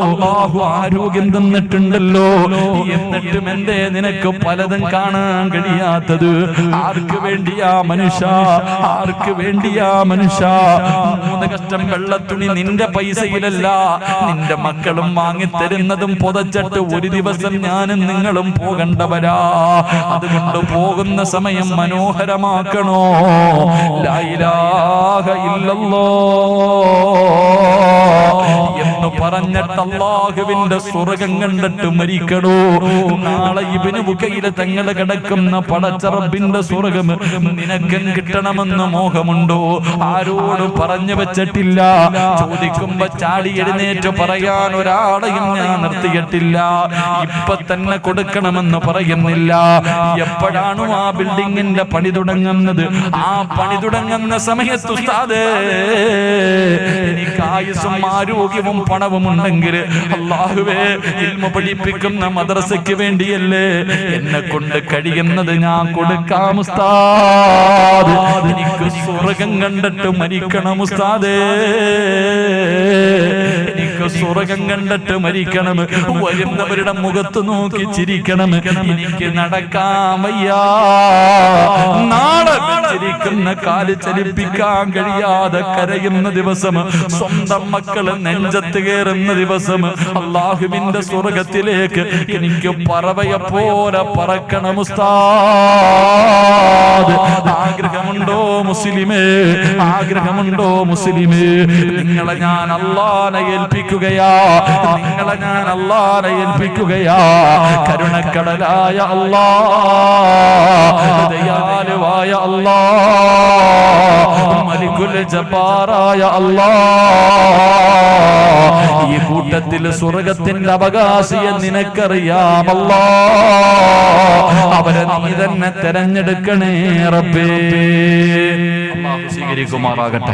അല്ലാഹു ആരോഗ്യം തന്നിട്ടുണ്ടല്ലോ, എന്നിട്ടും എന്തേ നിനക്ക് പലതും കാണാൻ കഴിയാത്തത്? ആർക്ക് വേണ്ടിയാ മനുഷ്യ? ആർക്ക് വേണ്ടിയാ മനുഷ്യ? 3 കഷ്ടം വെള്ളത്തുണി നിന്റെ പൈസയിലല്ല, നിന്റെ മക്കളും വാങ്ങിത്തരുന്നതും പുതച്ചിട്ട് ഒരു ദിവസം ഞാനും നിങ്ങളും പോകണ്ടവരാ. അതുകൊണ്ട് പോകുന്ന സമയം മനോഹരമാക്കണോ. ലാ ഇലാഹ ഇല്ലല്ലാഹ് എന്ന് പറഞ്ഞിട്ട് അല്ലാഹുവിന്റെ സ്വർഗ്ഗം കണ്ടിട്ട് മരിക്കണോ. നാളെ ഇബ്നു ബുക്കൈല തങ്ങൾ കിടക്കുന്ന പടച്ച റബ്ബിന്റെ സ്വർഗ്ഗം നിനക്കും കിട്ടണമെന്ന് മോഹമുണ്ടോ? ആരോടും പറഞ്ഞു വെച്ചിട്ടില്ല. ചോദിക്കുമ്പോ ചാടി എഴുന്നേറ്റ് പറയാൻ ഒരാളെയും ഞാൻ നിർത്തിയിട്ടില്ല. ഇപ്പൊ തന്നെ കൊടുക്കണമെന്ന് പറയുന്നില്ല. എപ്പോഴാണോ ആ ബിൽഡിങ്ങിന്റെ പണി തുടങ്ങുന്നത്, ആ പണി തുടങ്ങുന്ന സമയത്ത് ഉസ്താദേ എനിക്ക് ആയുസ്സും ആരോഗ്യവും പണവും ഉണ്ടെങ്കിൽ അല്ലാഹുവേ, ഇൽമു പഠിപ്പിക്കുന്ന മദ്രസയ്ക്ക് വേണ്ടിയല്ലേ എന്നെ കൊണ്ട് കഴിയുന്നത് ഞാൻ കൊടുക്കാം ഉസ്താദ്. എനിക്ക് സ്വർഗ്ഗം കണ്ടിട്ട് മരിക്കണം ഉസ്താദേ, എനിക്ക് സ്വർഗ്ഗം കണ്ടിട്ട് മരിക്കണം. വരുന്നവരുടെ മുഖത്ത് നോക്കി ചിരിക്കണം. എനിക്ക് നടക്കാൻ വയ്യാ. നാളെ ചിരിക്കുന്ന കാല് ചലിപ്പിക്കാൻ കഴിയാതെ കരയുന്ന ദിവസം, സ്വന്തം മക്കള് നെഞ്ചത്ത് കയറുന്ന ദിവസം, അല്ലാഹുവിന്റെ സ്വർഗ്ഗത്തിലേക്ക് എനിക്ക് പറവയെ പോലെ പറക്കണം ഉസ്താദ്. ആഗ്രഹമുണ്ടോ മുസ്ലിമേ? ആഗ്രഹമുണ്ടോ മുസ്ലിമേ? നിങ്ങളെ ഞാൻ അല്ലാഹനെ ഏൽപ്പിക്കുകയാ, നിങ്ങളെ ഞാൻ അല്ലാഹനെ ഏൽപ്പിക്കുകയാ. കരുണക്കടലായ അല്ലാഹ്, ദയാലുവായ അല്ലാഹ്, മലിക്കുൽ ജബ്ബാറായ അല്ലാഹ്, ഈ കൂട്ടത്തിൽ സ്വർഗ്ഗത്തിന്റെ അവകാശിയെ നിനക്കറിയാം അല്ലാഹ്. അവരെ നീ തന്നെ തെരഞ്ഞെടുക്കണേ റബ്ബേ. അല്ലാഹു സ്വീകരിക്കുമാറാകട്ടെ.